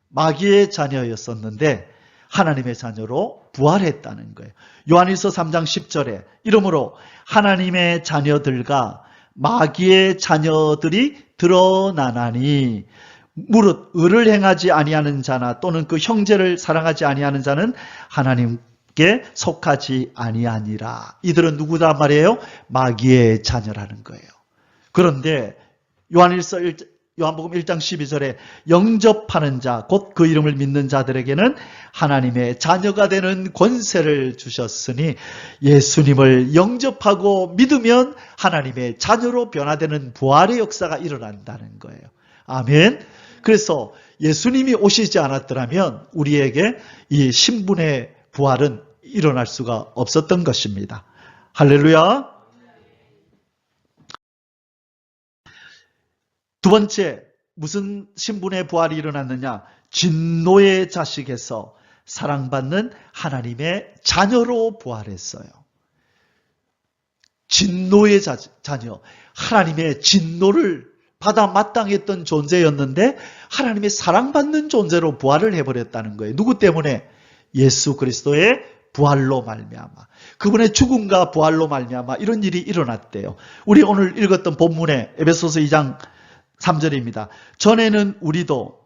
마귀의 자녀였었는데 하나님의 자녀로 부활했다는 거예요. 요한일서 3장 10절에 이러므로 하나님의 자녀들과 마귀의 자녀들이 드러나나니 무릇 의를 행하지 아니하는 자나 또는 그 형제를 사랑하지 아니하는 자는 하나님께 속하지 아니하니라. 이들은 누구다 말이에요? 마귀의 자녀라는 거예요. 그런데 요한복음 1장 12절에 영접하는 자, 곧 그 이름을 믿는 자들에게는 하나님의 자녀가 되는 권세를 주셨으니 예수님을 영접하고 믿으면 하나님의 자녀로 변화되는 부활의 역사가 일어난다는 거예요. 아멘. 그래서 예수님이 오시지 않았더라면 우리에게 이 신분의 부활은 일어날 수가 없었던 것입니다. 할렐루야. 두 번째, 무슨 신분의 부활이 일어났느냐? 진노의 자식에서 사랑받는 하나님의 자녀로 부활했어요. 진노의 자녀, 하나님의 진노를 받아 마땅했던 존재였는데 하나님의 사랑받는 존재로 부활을 해버렸다는 거예요. 누구 때문에? 예수 그리스도의 부활로 말미암아, 그분의 죽음과 부활로 말미암아 이런 일이 일어났대요. 우리 오늘 읽었던 본문에 에베소서 2장 3절입니다. 전에는 우리도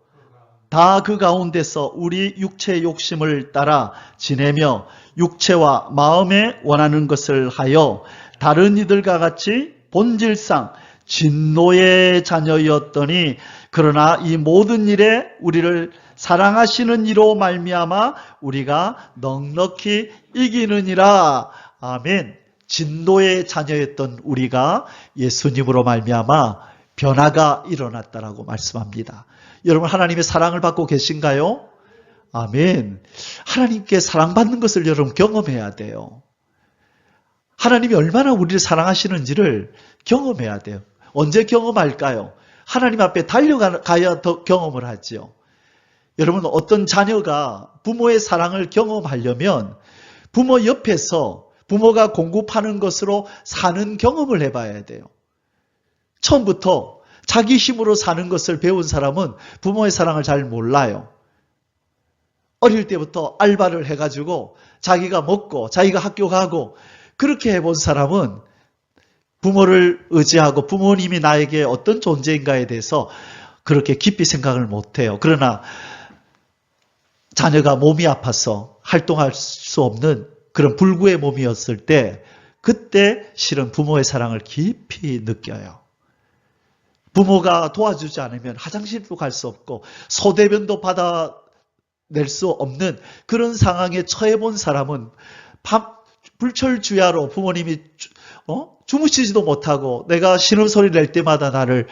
다 그 가운데서 우리 육체의 욕심을 따라 지내며 육체와 마음에 원하는 것을 하여 다른 이들과 같이 본질상 진노의 자녀였더니 그러나 이 모든 일에 우리를 사랑하시는 이로 말미암아 우리가 넉넉히 이기느니라. 아멘. 진노의 자녀였던 우리가 예수님으로 말미암아 변화가 일어났다라고 말씀합니다. 여러분, 하나님의 사랑을 받고 계신가요? 아멘. 하나님께 사랑받는 것을 여러분 경험해야 돼요. 하나님이 얼마나 우리를 사랑하시는지를 경험해야 돼요. 언제 경험할까요? 하나님 앞에 달려가야 더 경험을 하지요. 여러분, 어떤 자녀가 부모의 사랑을 경험하려면 부모 옆에서 부모가 공급하는 것으로 사는 경험을 해봐야 돼요. 처음부터 자기 힘으로 사는 것을 배운 사람은 부모의 사랑을 잘 몰라요. 어릴 때부터 알바를 해가지고 자기가 먹고 자기가 학교 가고 그렇게 해본 사람은 부모를 의지하고 부모님이 나에게 어떤 존재인가에 대해서 그렇게 깊이 생각을 못해요. 그러나 자녀가 몸이 아파서 활동할 수 없는 그런 불구의 몸이었을 때 그때 실은 부모의 사랑을 깊이 느껴요. 부모가 도와주지 않으면 화장실도 갈 수 없고 소대변도 받아낼 수 없는 그런 상황에 처해 본 사람은 불철주야로 부모님이 주무시지도 못하고 내가 신음소리 낼 때마다 나를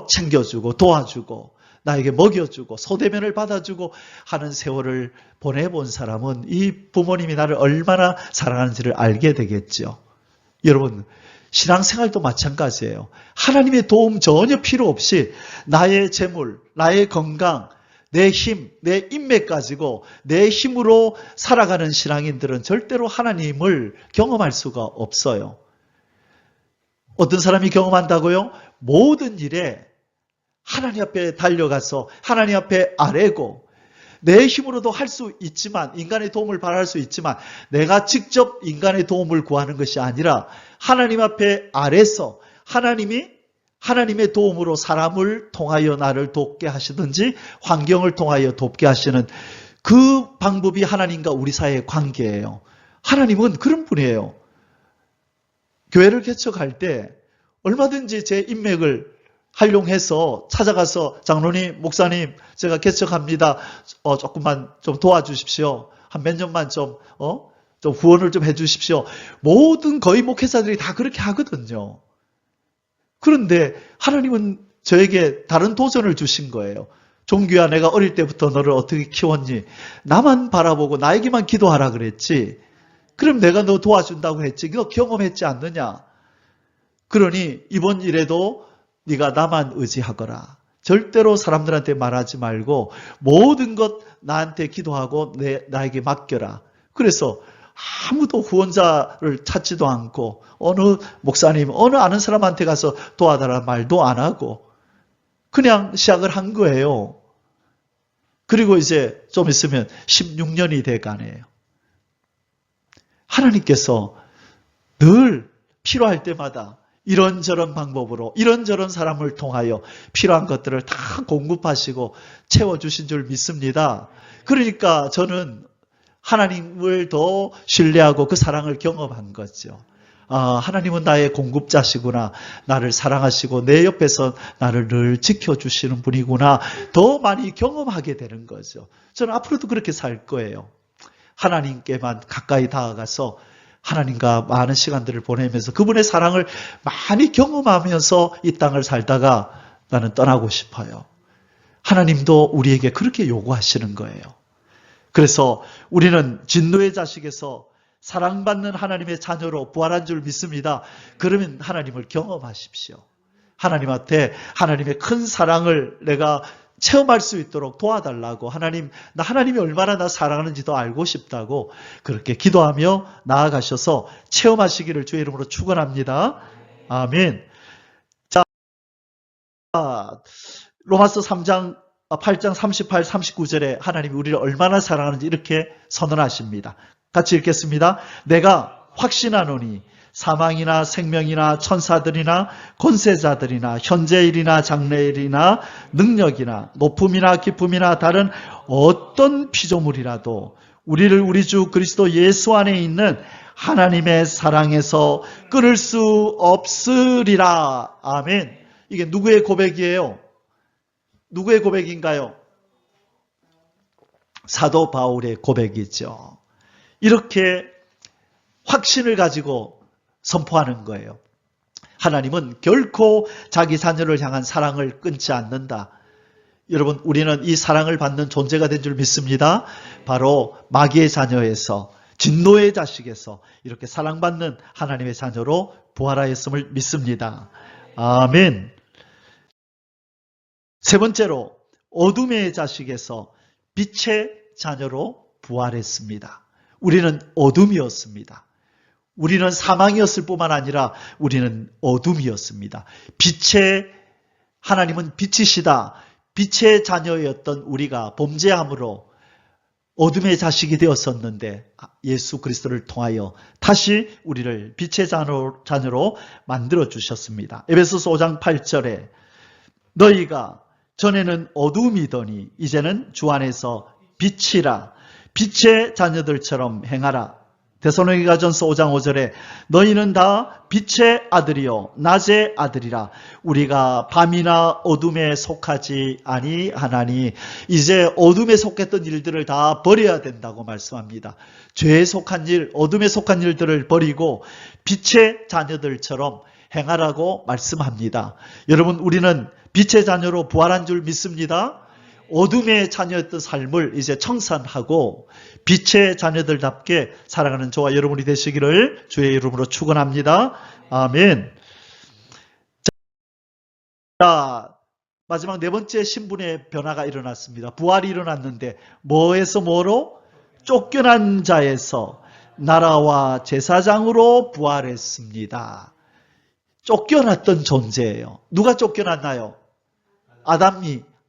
챙겨주고 도와주고 나에게 먹여주고 소대면을 받아주고 하는 세월을 보내본 사람은 이 부모님이 나를 얼마나 사랑하는지를 알게 되겠죠. 여러분, 신앙생활도 마찬가지예요. 하나님의 도움 전혀 필요 없이 나의 재물, 나의 건강, 내 힘, 내 인맥 가지고 내 힘으로 살아가는 신앙인들은 절대로 하나님을 경험할 수가 없어요. 어떤 사람이 경험한다고요? 모든 일에 하나님 앞에 달려가서 하나님 앞에 아뢰고 내 힘으로도 할 수 있지만 인간의 도움을 바랄 수 있지만 내가 직접 인간의 도움을 구하는 것이 아니라 하나님 앞에 아뢰서 하나님의 도움으로 사람을 통하여 나를 돕게 하시든지 환경을 통하여 돕게 하시는 그 방법이 하나님과 우리 사이의 관계예요. 하나님은 그런 분이에요. 교회를 개척할 때 얼마든지 제 인맥을 활용해서 찾아가서 장로님, 목사님, 제가 개척합니다. 조금만 좀 도와주십시오. 한 몇 년만 좀 후원을 좀 해주십시오. 모든 거의 목회자들이 다 그렇게 하거든요. 그런데 하나님은 저에게 다른 도전을 주신 거예요. 종규야, 내가 어릴 때부터 너를 어떻게 키웠니? 나만 바라보고 나에게만 기도하라 그랬지. 그럼 내가 너 도와준다고 했지. 너 경험했지 않느냐? 그러니 이번 일에도 네가 나만 의지하거라. 절대로 사람들한테 말하지 말고 모든 것 나한테 기도하고 나에게 맡겨라. 그래서 아무도 후원자를 찾지도 않고 어느 목사님, 어느 아는 사람한테 가서 도와달라는 말도 안 하고 그냥 시작을 한 거예요. 그리고 이제 좀 있으면 16년이 돼가네요. 하나님께서 늘 필요할 때마다 이런저런 방법으로 이런저런 사람을 통하여 필요한 것들을 다 공급하시고 채워주신 줄 믿습니다. 그러니까 저는 하나님을 더 신뢰하고 그 사랑을 경험한 거죠. 하나님은 나의 공급자시구나. 나를 사랑하시고 내 옆에서 나를 늘 지켜주시는 분이구나. 더 많이 경험하게 되는 거죠. 저는 앞으로도 그렇게 살 거예요. 하나님께만 가까이 다가가서 하나님과 많은 시간들을 보내면서 그분의 사랑을 많이 경험하면서 이 땅을 살다가 나는 떠나고 싶어요. 하나님도 우리에게 그렇게 요구하시는 거예요. 그래서 우리는 진노의 자식에서 사랑받는 하나님의 자녀로 부활한 줄 믿습니다. 그러면 하나님을 경험하십시오. 하나님한테 하나님의 큰 사랑을 내가 체험할 수 있도록 도와달라고 하나님이 얼마나 나 사랑하는지도 알고 싶다고 그렇게 기도하며 나아가셔서 체험하시기를 주의 이름으로 축원합니다. 아멘. 자, 로마서 8장 38, 39절에 하나님이 우리를 얼마나 사랑하는지 이렇게 선언하십니다. 같이 읽겠습니다. 내가 확신하노니 사망이나 생명이나 천사들이나 권세자들이나 현재일이나 장래일이나 능력이나 높음이나 깊음이나 다른 어떤 피조물이라도 우리를 우리 주 그리스도 예수 안에 있는 하나님의 사랑에서 끊을 수 없으리라. 아멘. 이게 누구의 고백이에요? 누구의 고백인가요? 사도 바울의 고백이죠. 이렇게 확신을 가지고 선포하는 거예요. 하나님은 결코 자기 자녀를 향한 사랑을 끊지 않는다. 여러분, 우리는 이 사랑을 받는 존재가 된 줄 믿습니다. 바로 마귀의 자녀에서, 진노의 자식에서 이렇게 사랑받는 하나님의 자녀로 부활하였음을 믿습니다. 아멘. 세 번째로 어둠의 자식에서 빛의 자녀로 부활했습니다. 우리는 어둠이었습니다. 우리는 사망이었을 뿐만 아니라 우리는 어둠이었습니다. 하나님은 빛이시다. 빛의 자녀였던 우리가 범죄함으로 어둠의 자식이 되었었는데 예수 그리스도를 통하여 다시 우리를 빛의 자녀로 만들어 주셨습니다. 에베소서 5장 8절에 너희가 전에는 어둠이더니 이제는 주 안에서 빛이라 빛의 자녀들처럼 행하라. 데살로니가전서 5장 5절에 너희는 다 빛의 아들이요 낮의 아들이라. 우리가 밤이나 어둠에 속하지 아니하나니 이제 어둠에 속했던 일들을 다 버려야 된다고 말씀합니다. 죄에 속한 일, 어둠에 속한 일들을 버리고 빛의 자녀들처럼 행하라고 말씀합니다. 여러분, 우리는 빛의 자녀로 부활한 줄 믿습니다. 어둠의 자녀였던 삶을 이제 청산하고 빛의 자녀들답게 살아가는 저와 여러분이 되시기를 주의 이름으로 축원합니다. 아멘. 자, 마지막 네 번째 신분의 변화가 일어났습니다. 부활이 일어났는데 뭐에서 뭐로? 쫓겨난 자에서 나라와 제사장으로 부활했습니다. 쫓겨났던 존재예요. 누가 쫓겨났나요?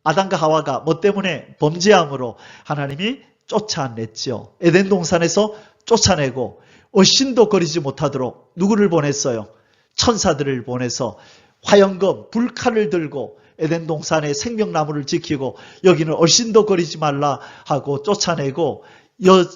아담과 하와가 뭐 때문에? 범죄함으로 하나님이 쫓아냈죠. 에덴 동산에서 쫓아내고 얼씬도 거리지 못하도록 누구를 보냈어요? 천사들을 보내서 화영검, 불칼을 들고 에덴 동산의 생명나무를 지키고 여기는 얼씬도 거리지 말라 하고 쫓아내고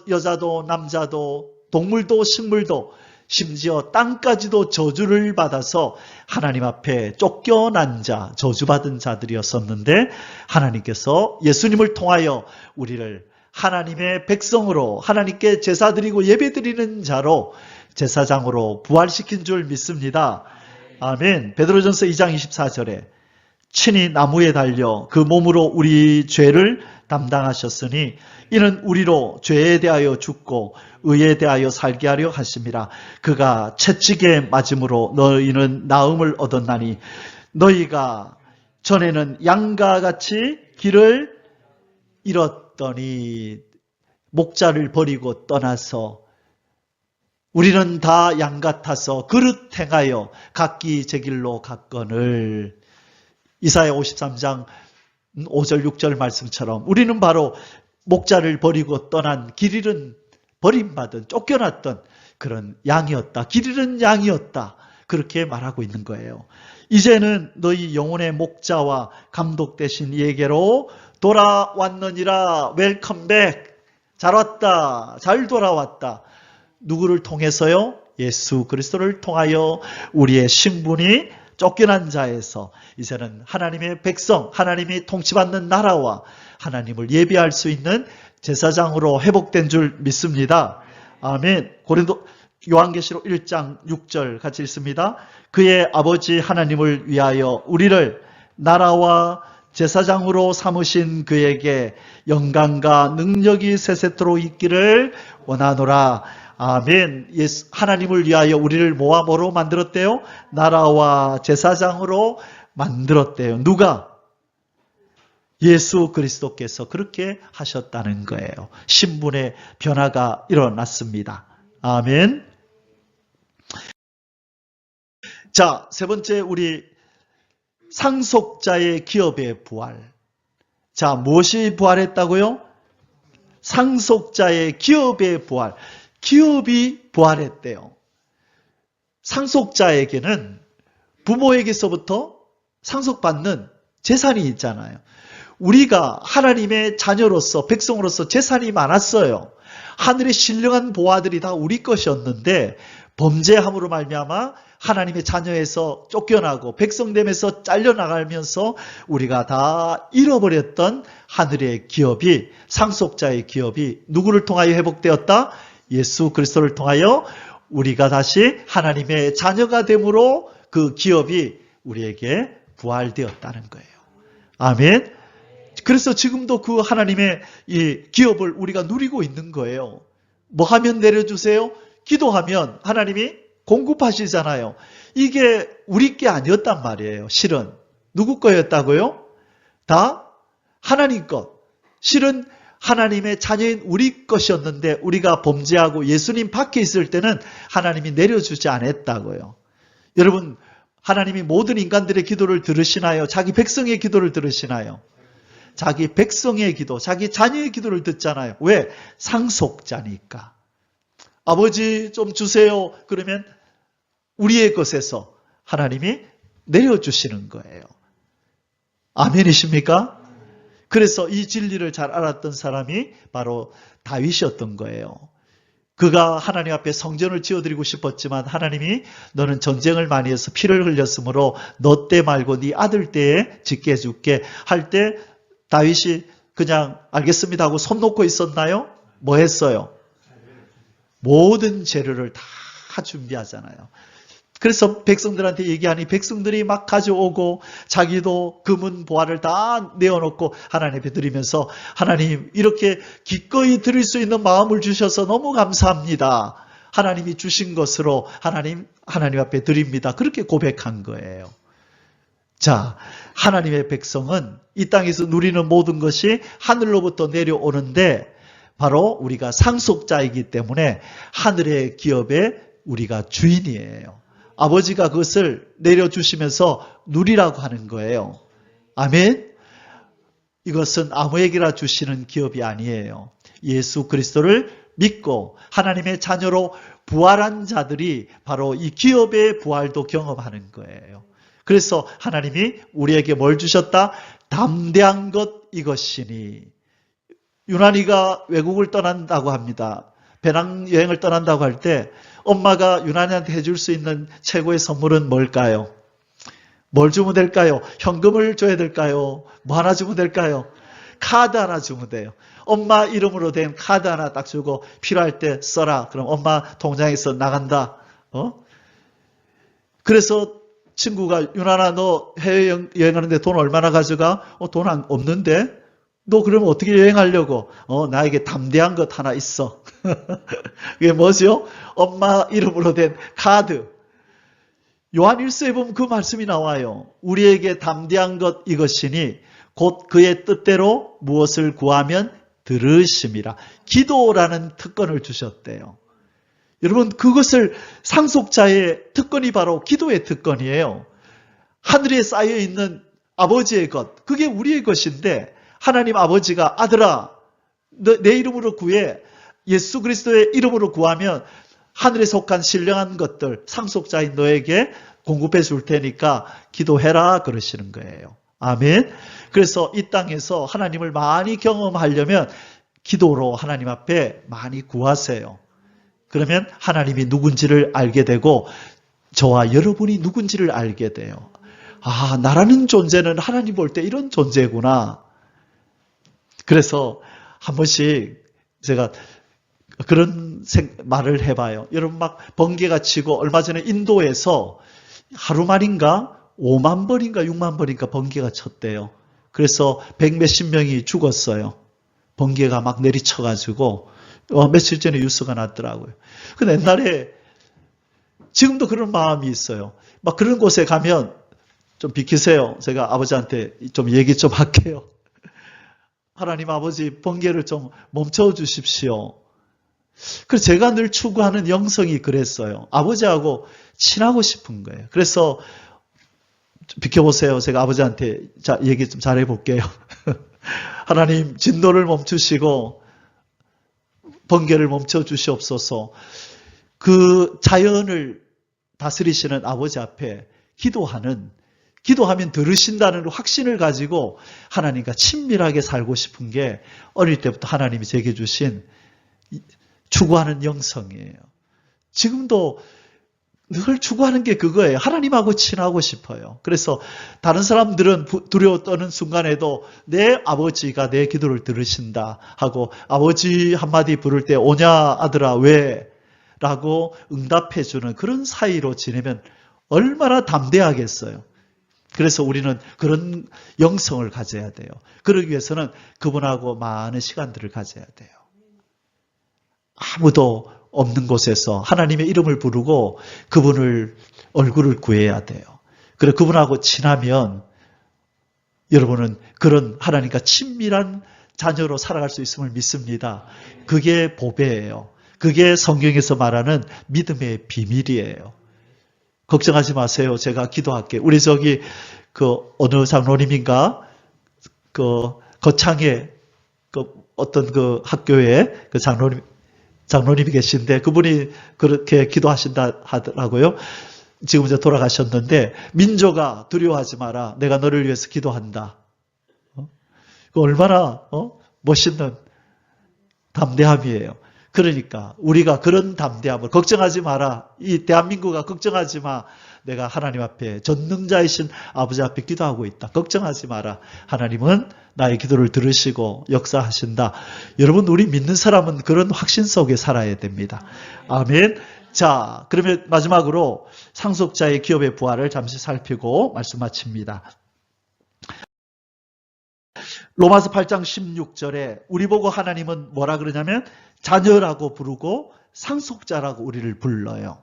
여자도 남자도 동물도 식물도 심지어 땅까지도 저주를 받아서 하나님 앞에 쫓겨난 자, 저주받은 자들이었었는데 하나님께서 예수님을 통하여 우리를 하나님의 백성으로 하나님께 제사 드리고 예배 드리는 자로 제사장으로 부활시킨 줄 믿습니다. 아멘. 베드로전서 2장 24절에 친히 나무에 달려 그 몸으로 우리 죄를 담당하셨으니 이는 우리로 죄에 대하여 죽고 의에 대하여 살게 하려 하심이라. 그가 채찍에 맞음으로 너희는 나음을 얻었나니 너희가 전에는 양과 같이 길을 잃었더니 목자를 버리고 떠나서 우리는 다 양 같아서 그릇 행하여 각기 제 길로 갔거늘. 이사야 53장 5절 6절 말씀처럼 우리는 바로 목자를 버리고 떠난 길 잃은 버림받은 쫓겨났던 그런 양이었다. 길 잃은 양이었다. 그렇게 말하고 있는 거예요. 이제는 너희 영혼의 목자와 감독 되신 이에게로 돌아왔느니라. 웰컴백. 잘 왔다. 잘 돌아왔다. 누구를 통해서요? 예수 그리스도를 통하여 우리의 신분이 쫓겨난 자에서 이제는 하나님의 백성, 하나님이 통치받는 나라와 하나님을 예배할 수 있는 제사장으로 회복된 줄 믿습니다. 아멘. 요한계시록 1장 6절 같이 읽습니다. 그의 아버지 하나님을 위하여 우리를 나라와 제사장으로 삼으신 그에게 영광과 능력이 세세토록 있기를 원하노라. 아멘. 하나님을 위하여 우리를 뭐로 만들었대요? 나라와 제사장으로 만들었대요. 누가? 예수 그리스도께서 그렇게 하셨다는 거예요. 신분의 변화가 일어났습니다. 아멘. 자, 세 번째 우리 상속자의 기업의 부활. 자, 무엇이 부활했다고요? 상속자의 기업의 부활. 기업이 부활했대요. 상속자에게는 부모에게서부터 상속받는 재산이 있잖아요. 우리가 하나님의 자녀로서 백성으로서 재산이 많았어요. 하늘의 신령한 보화들이 다 우리 것이었는데 범죄함으로 말미암아 하나님의 자녀에서 쫓겨나고 백성됨에서 잘려나가면서 우리가 다 잃어버렸던 하늘의 기업이, 상속자의 기업이 누구를 통하여 회복되었다? 예수 그리스도를 통하여 우리가 다시 하나님의 자녀가 됨으로 그 기업이 우리에게 부활되었다는 거예요. 아멘. 그래서 지금도 그 하나님의 이 기업을 우리가 누리고 있는 거예요. 뭐 하면 내려주세요? 기도하면 하나님이 공급하시잖아요. 이게 우리 게 아니었단 말이에요. 실은. 누구 거였다고요? 다 하나님 것. 실은 하나님의 자녀인 우리 것이었는데 우리가 범죄하고 예수님 밖에 있을 때는 하나님이 내려주지 않았다고요. 여러분, 하나님이 모든 인간들의 기도를 들으시나요? 자기 백성의 기도를 들으시나요? 자기 백성의 기도, 자기 자녀의 기도를 듣잖아요. 왜? 상속자니까. 아버지 좀 주세요. 그러면 우리의 것에서 하나님이 내려주시는 거예요. 아멘이십니까? 그래서 이 진리를 잘 알았던 사람이 바로 다윗이었던 거예요. 그가 하나님 앞에 성전을 지어드리고 싶었지만 하나님이 너는 전쟁을 많이 해서 피를 흘렸으므로 너 때 말고 네 아들 때에 짓게 해줄게 할 때 다윗이 그냥 알겠습니다 하고 손 놓고 있었나요? 뭐 했어요? 모든 재료를 다 준비하잖아요. 그래서 백성들한테 얘기하니 백성들이 막 가져오고 자기도 금은 보화를 다 내어놓고 하나님 앞에 드리면서 하나님 이렇게 기꺼이 드릴 수 있는 마음을 주셔서 너무 감사합니다. 하나님이 주신 것으로 하나님 앞에 드립니다. 그렇게 고백한 거예요. 자, 하나님의 백성은 이 땅에서 누리는 모든 것이 하늘로부터 내려오는데 바로 우리가 상속자이기 때문에 하늘의 기업의 우리가 주인이에요. 아버지가 그것을 내려주시면서 누리라고 하는 거예요. 아멘? 이것은 아무에게나 주시는 기업이 아니에요. 예수 그리스도를 믿고 하나님의 자녀로 부활한 자들이 바로 이 기업의 부활도 경험하는 거예요. 그래서 하나님이 우리에게 뭘 주셨다? 담대한 것 이것이니. 유난히가 외국을 떠난다고 합니다. 배낭여행을 떠난다고 할 때 엄마가 유난히한테 해줄 수 있는 최고의 선물은 뭘까요? 뭘 주면 될까요? 현금을 줘야 될까요? 뭐 하나 주면 될까요? 카드 하나 주면 돼요. 엄마 이름으로 된 카드 하나 딱 주고 필요할 때 써라. 그럼 엄마 통장에서 나간다. 그래서 친구가 유난아 너 해외여행하는데 돈 얼마나 가져가? 돈 없는데? 너 그러면 어떻게 여행하려고? 나에게 담대한 것 하나 있어. 그게 뭐죠? 엄마 이름으로 된 카드. 요한 1서에 보면 그 말씀이 나와요. 우리에게 담대한 것 이것이니 곧 그의 뜻대로 무엇을 구하면 들으심이라. 기도라는 특권을 주셨대요. 여러분 그것을 상속자의 특권이 바로 기도의 특권이에요. 하늘에 쌓여있는 아버지의 것. 그게 우리의 것인데 하나님 아버지가 아들아 내 이름으로 구해 예수 그리스도의 이름으로 구하면 하늘에 속한 신령한 것들 상속자인 너에게 공급해 줄 테니까 기도해라 그러시는 거예요. 아멘. 그래서 이 땅에서 하나님을 많이 경험하려면 기도로 하나님 앞에 많이 구하세요. 그러면 하나님이 누군지를 알게 되고 저와 여러분이 누군지를 알게 돼요. 아, 나라는 존재는 하나님 볼 때 이런 존재구나. 그래서 한 번씩 제가 그런 말을 해봐요. 여러분 막 번개가 치고 얼마 전에 인도에서 하루 만인가 5만 번인가 6만 번인가 번개가 쳤대요. 그래서 100몇십 명이 죽었어요. 번개가 막 내리쳐가지고 며칠 전에 뉴스가 났더라고요. 근데 옛날에 지금도 그런 마음이 있어요. 막 그런 곳에 가면 좀 비키세요. 제가 아버지한테 좀 얘기 좀 할게요. 하나님 아버지 번개를 좀 멈춰 주십시오. 그래서 제가 늘 추구하는 영성이 그랬어요. 아버지하고 친하고 싶은 거예요. 그래서 비켜보세요. 제가 아버지한테 얘기 좀 잘해볼게요. 하나님 진도를 멈추시고 번개를 멈춰 주시옵소서. 그 자연을 다스리시는 아버지 앞에 기도하면 들으신다는 확신을 가지고 하나님과 친밀하게 살고 싶은 게 어릴 때부터 하나님이 제게 주신 추구하는 영성이에요. 지금도 늘 추구하는 게 그거예요. 하나님하고 친하고 싶어요. 그래서 다른 사람들은 두려워 떠는 순간에도 내 아버지가 내 기도를 들으신다 하고 아버지 한마디 부를 때 오냐 아들아 왜? 라고 응답해 주는 그런 사이로 지내면 얼마나 담대하겠어요. 그래서 우리는 그런 영성을 가져야 돼요. 그러기 위해서는 그분하고 많은 시간들을 가져야 돼요. 아무도 없는 곳에서 하나님의 이름을 부르고 그분을 얼굴을 구해야 돼요. 그래 그분하고 친하면 여러분은 그런 하나님과 친밀한 자녀로 살아갈 수 있음을 믿습니다. 그게 보배예요. 그게 성경에서 말하는 믿음의 비밀이에요. 걱정하지 마세요. 제가 기도할게요. 우리 저기 그 어느 장로님인가 그 거창에 그 어떤 그 학교에 그 장로님이 계신데 그분이 그렇게 기도하신다 하더라고요. 지금 이제 돌아가셨는데 민조가 두려워하지 마라. 내가 너를 위해서 기도한다. 그 얼마나 멋있는 담대함이에요. 그러니까 우리가 그런 담대함을 걱정하지 마라. 이 대한민국아 걱정하지 마. 내가 하나님 앞에 전능자이신 아버지 앞에 기도하고 있다. 걱정하지 마라. 하나님은 나의 기도를 들으시고 역사하신다. 여러분 우리 믿는 사람은 그런 확신 속에 살아야 됩니다. 아멘. 자, 그러면 마지막으로 상속자의 기업의 부활을 잠시 살피고 말씀 마칩니다. 로마서 8장 16절에 우리 보고 하나님은 뭐라 그러냐면 자녀라고 부르고 상속자라고 우리를 불러요.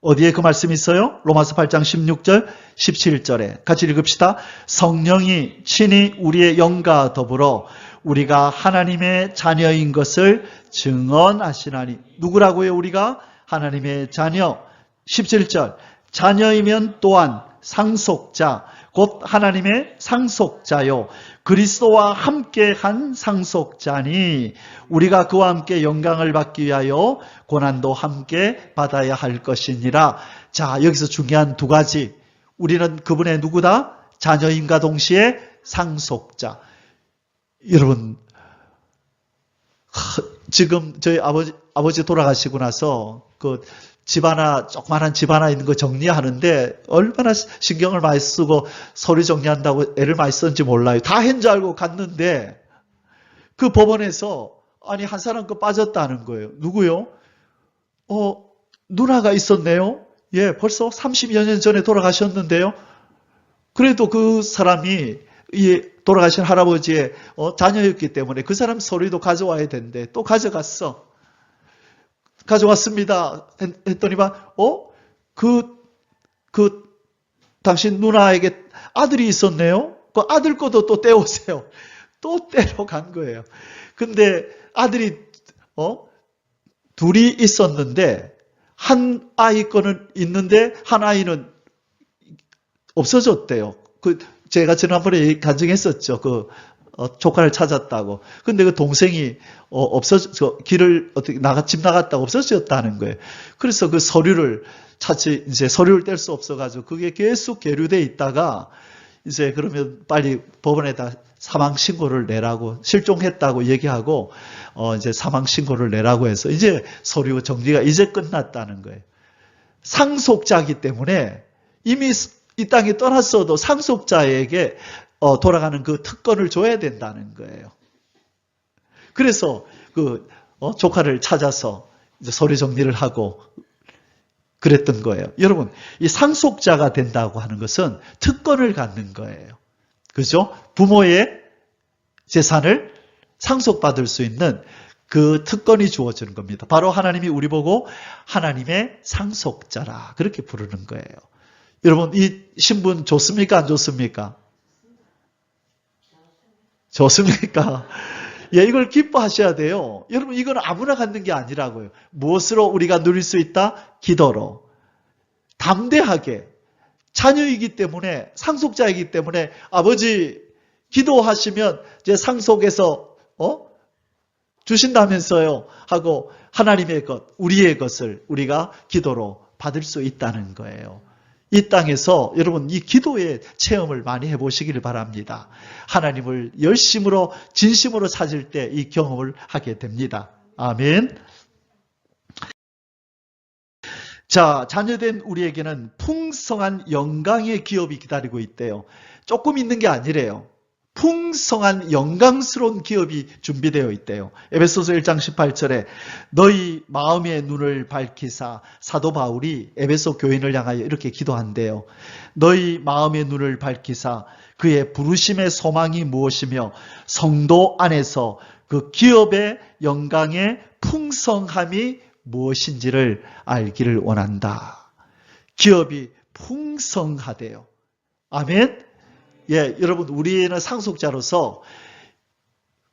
어디에 그 말씀이 있어요? 로마서 8장 16절, 17절에 같이 읽읍시다. 성령이 친히 우리의 영과 더불어 우리가 하나님의 자녀인 것을 증언하시나니. 누구라고요? 우리가 하나님의 자녀. 17절 자녀이면 또한 상속자 곧 하나님의 상속자요 그리스도와 함께한 상속자니 우리가 그와 함께 영광을 받기 위하여 고난도 함께 받아야 할 것이니라. 자, 여기서 중요한 두 가지. 우리는 그분의 누구다? 자녀임과 동시에 상속자. 여러분 지금 저희 아버지 돌아가시고 나서 그 집 하나, 조그만한 집 하나 있는 거 정리하는데 얼마나 신경을 많이 쓰고 서류 정리한다고 애를 많이 썼는지 몰라요. 다 한 줄 알고 갔는데 그 법원에서 아니 한 사람 거 빠졌다는 거예요. 누구요? 누나가 있었네요. 예, 벌써 30여 년 전에 돌아가셨는데요. 그래도 그 사람이 이 돌아가신 할아버지의 자녀였기 때문에 그 사람 서류도 가져와야 되는데 또 가져갔어. 가져왔습니다. 했더니만, 당신 누나에게 아들이 있었네요? 그 아들 것도 또 떼오세요. 또 떼러 간 거예요. 근데 아들이, 둘이 있었는데, 한 아이 거는 있는데, 한 아이는 없어졌대요. 제가 지난번에 간증했었죠. 조카를 찾았다고. 근데 그 동생이 길을 어떻게 집 나갔다가 없어졌다는 거예요. 그래서 그 서류를 이제 서류를 뗄 수 없어가지고 그게 계속 계류돼 있다가 이제 그러면 빨리 법원에다 사망 신고를 내라고 실종했다고 얘기하고 이제 사망 신고를 내라고 해서 이제 서류 정리가 이제 끝났다는 거예요. 상속자이기 때문에 이미 이 땅에 떠났어도 상속자에게 돌아가는 그 특권을 줘야 된다는 거예요. 그래서 조카를 찾아서 이제 서류 정리를 하고 그랬던 거예요. 여러분, 이 상속자가 된다고 하는 것은 특권을 갖는 거예요. 그죠? 부모의 재산을 상속받을 수 있는 그 특권이 주어지는 겁니다. 바로 하나님이 우리 보고 하나님의 상속자라 그렇게 부르는 거예요. 여러분, 이 신분 좋습니까? 안 좋습니까? 좋습니까? 예, 이걸 기뻐하셔야 돼요. 여러분, 이건 아무나 갖는 게 아니라고요. 무엇으로 우리가 누릴 수 있다? 기도로. 담대하게. 자녀이기 때문에, 상속자이기 때문에, 아버지, 기도하시면, 제 상속에서, 주신다면서요. 하고, 하나님의 것, 우리의 것을 우리가 기도로 받을 수 있다는 거예요. 이 땅에서 여러분 이 기도의 체험을 많이 해보시기를 바랍니다. 하나님을 열심으로 진심으로 찾을 때 이 경험을 하게 됩니다. 아멘. 자, 자녀된 우리에게는 풍성한 영광의 기업이 기다리고 있대요. 조금 있는 게 아니래요. 풍성한 영광스러운 기업이 준비되어 있대요. 에베소서 1장 18절에 너희 마음의 눈을 밝히사, 사도 바울이 에베소 교인을 향하여 이렇게 기도한대요. 너희 마음의 눈을 밝히사 그의 부르심의 소망이 무엇이며 성도 안에서 그 기업의 영광의 풍성함이 무엇인지를 알기를 원한다. 기업이 풍성하대요. 아멘? 예, 여러분, 우리는 상속자로서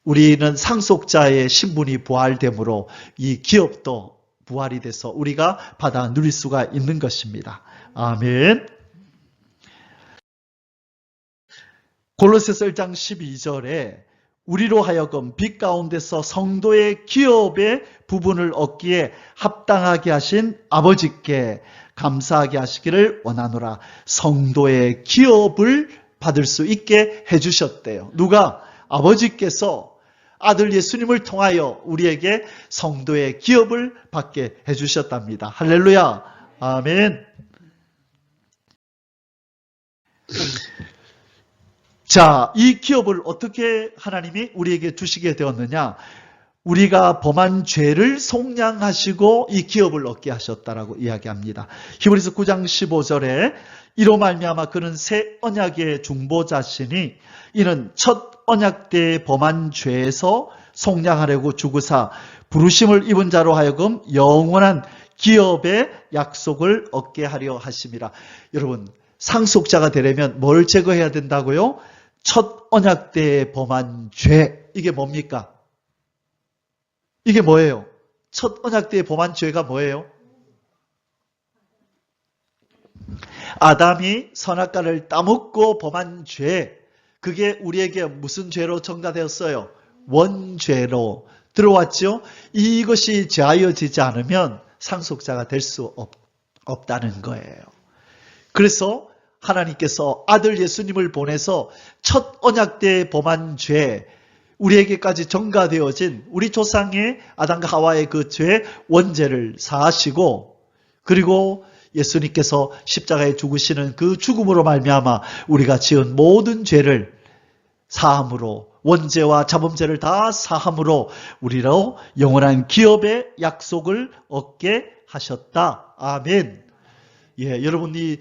우리는 상속자의 신분이 부활됨으로 이 기업도 부활이 돼서 우리가 받아 누릴 수가 있는 것입니다. 아멘. 골로새서 1장 12절에 우리로 하여금 빛 가운데서 성도의 기업의 부분을 얻기에 합당하게 하신 아버지께 감사하게 하시기를 원하노라. 성도의 기업을 받을 수 있게 해주셨대요. 누가? 아버지께서 아들 예수님을 통하여 우리에게 성도의 기업을 받게 해주셨답니다. 할렐루야. 아멘. 자, 이 기업을 어떻게 하나님이 우리에게 주시게 되었느냐? 우리가 범한 죄를 속량하시고 이 기업을 얻게 하셨다라고 이야기합니다. 히브리서 9장 15절에 이로 말미암아 그는 새 언약의 중보자시니 이는 첫 언약 때 범한 죄에서 속량하려고 주구사 부르심을 입은 자로 하여금 영원한 기업의 약속을 얻게 하려 하심이라. 여러분, 상속자가 되려면 뭘 제거해야 된다고요? 첫 언약 때에 범한 죄. 이게 뭡니까? 이게 뭐예요? 첫 언약 때에 범한 죄가 뭐예요? 아담이 선악과를 따먹고 범한 죄. 그게 우리에게 무슨 죄로 전가되었어요? 원죄로 들어왔죠? 이것이 제하여지지 않으면 상속자가 될 수 없다는 거예요. 그래서 하나님께서 아들 예수님을 보내서 첫 언약 때 범한 죄, 우리에게까지 전가되어진 우리 조상의 아담과 하와의 그 죄 원죄를 사하시고, 그리고 예수님께서 십자가에 죽으시는 그 죽음으로 말미암아 우리가 지은 모든 죄를 사함으로, 원죄와 자범죄를 다 사함으로 우리로 영원한 기업의 약속을 얻게 하셨다. 아멘. 예, 여러분이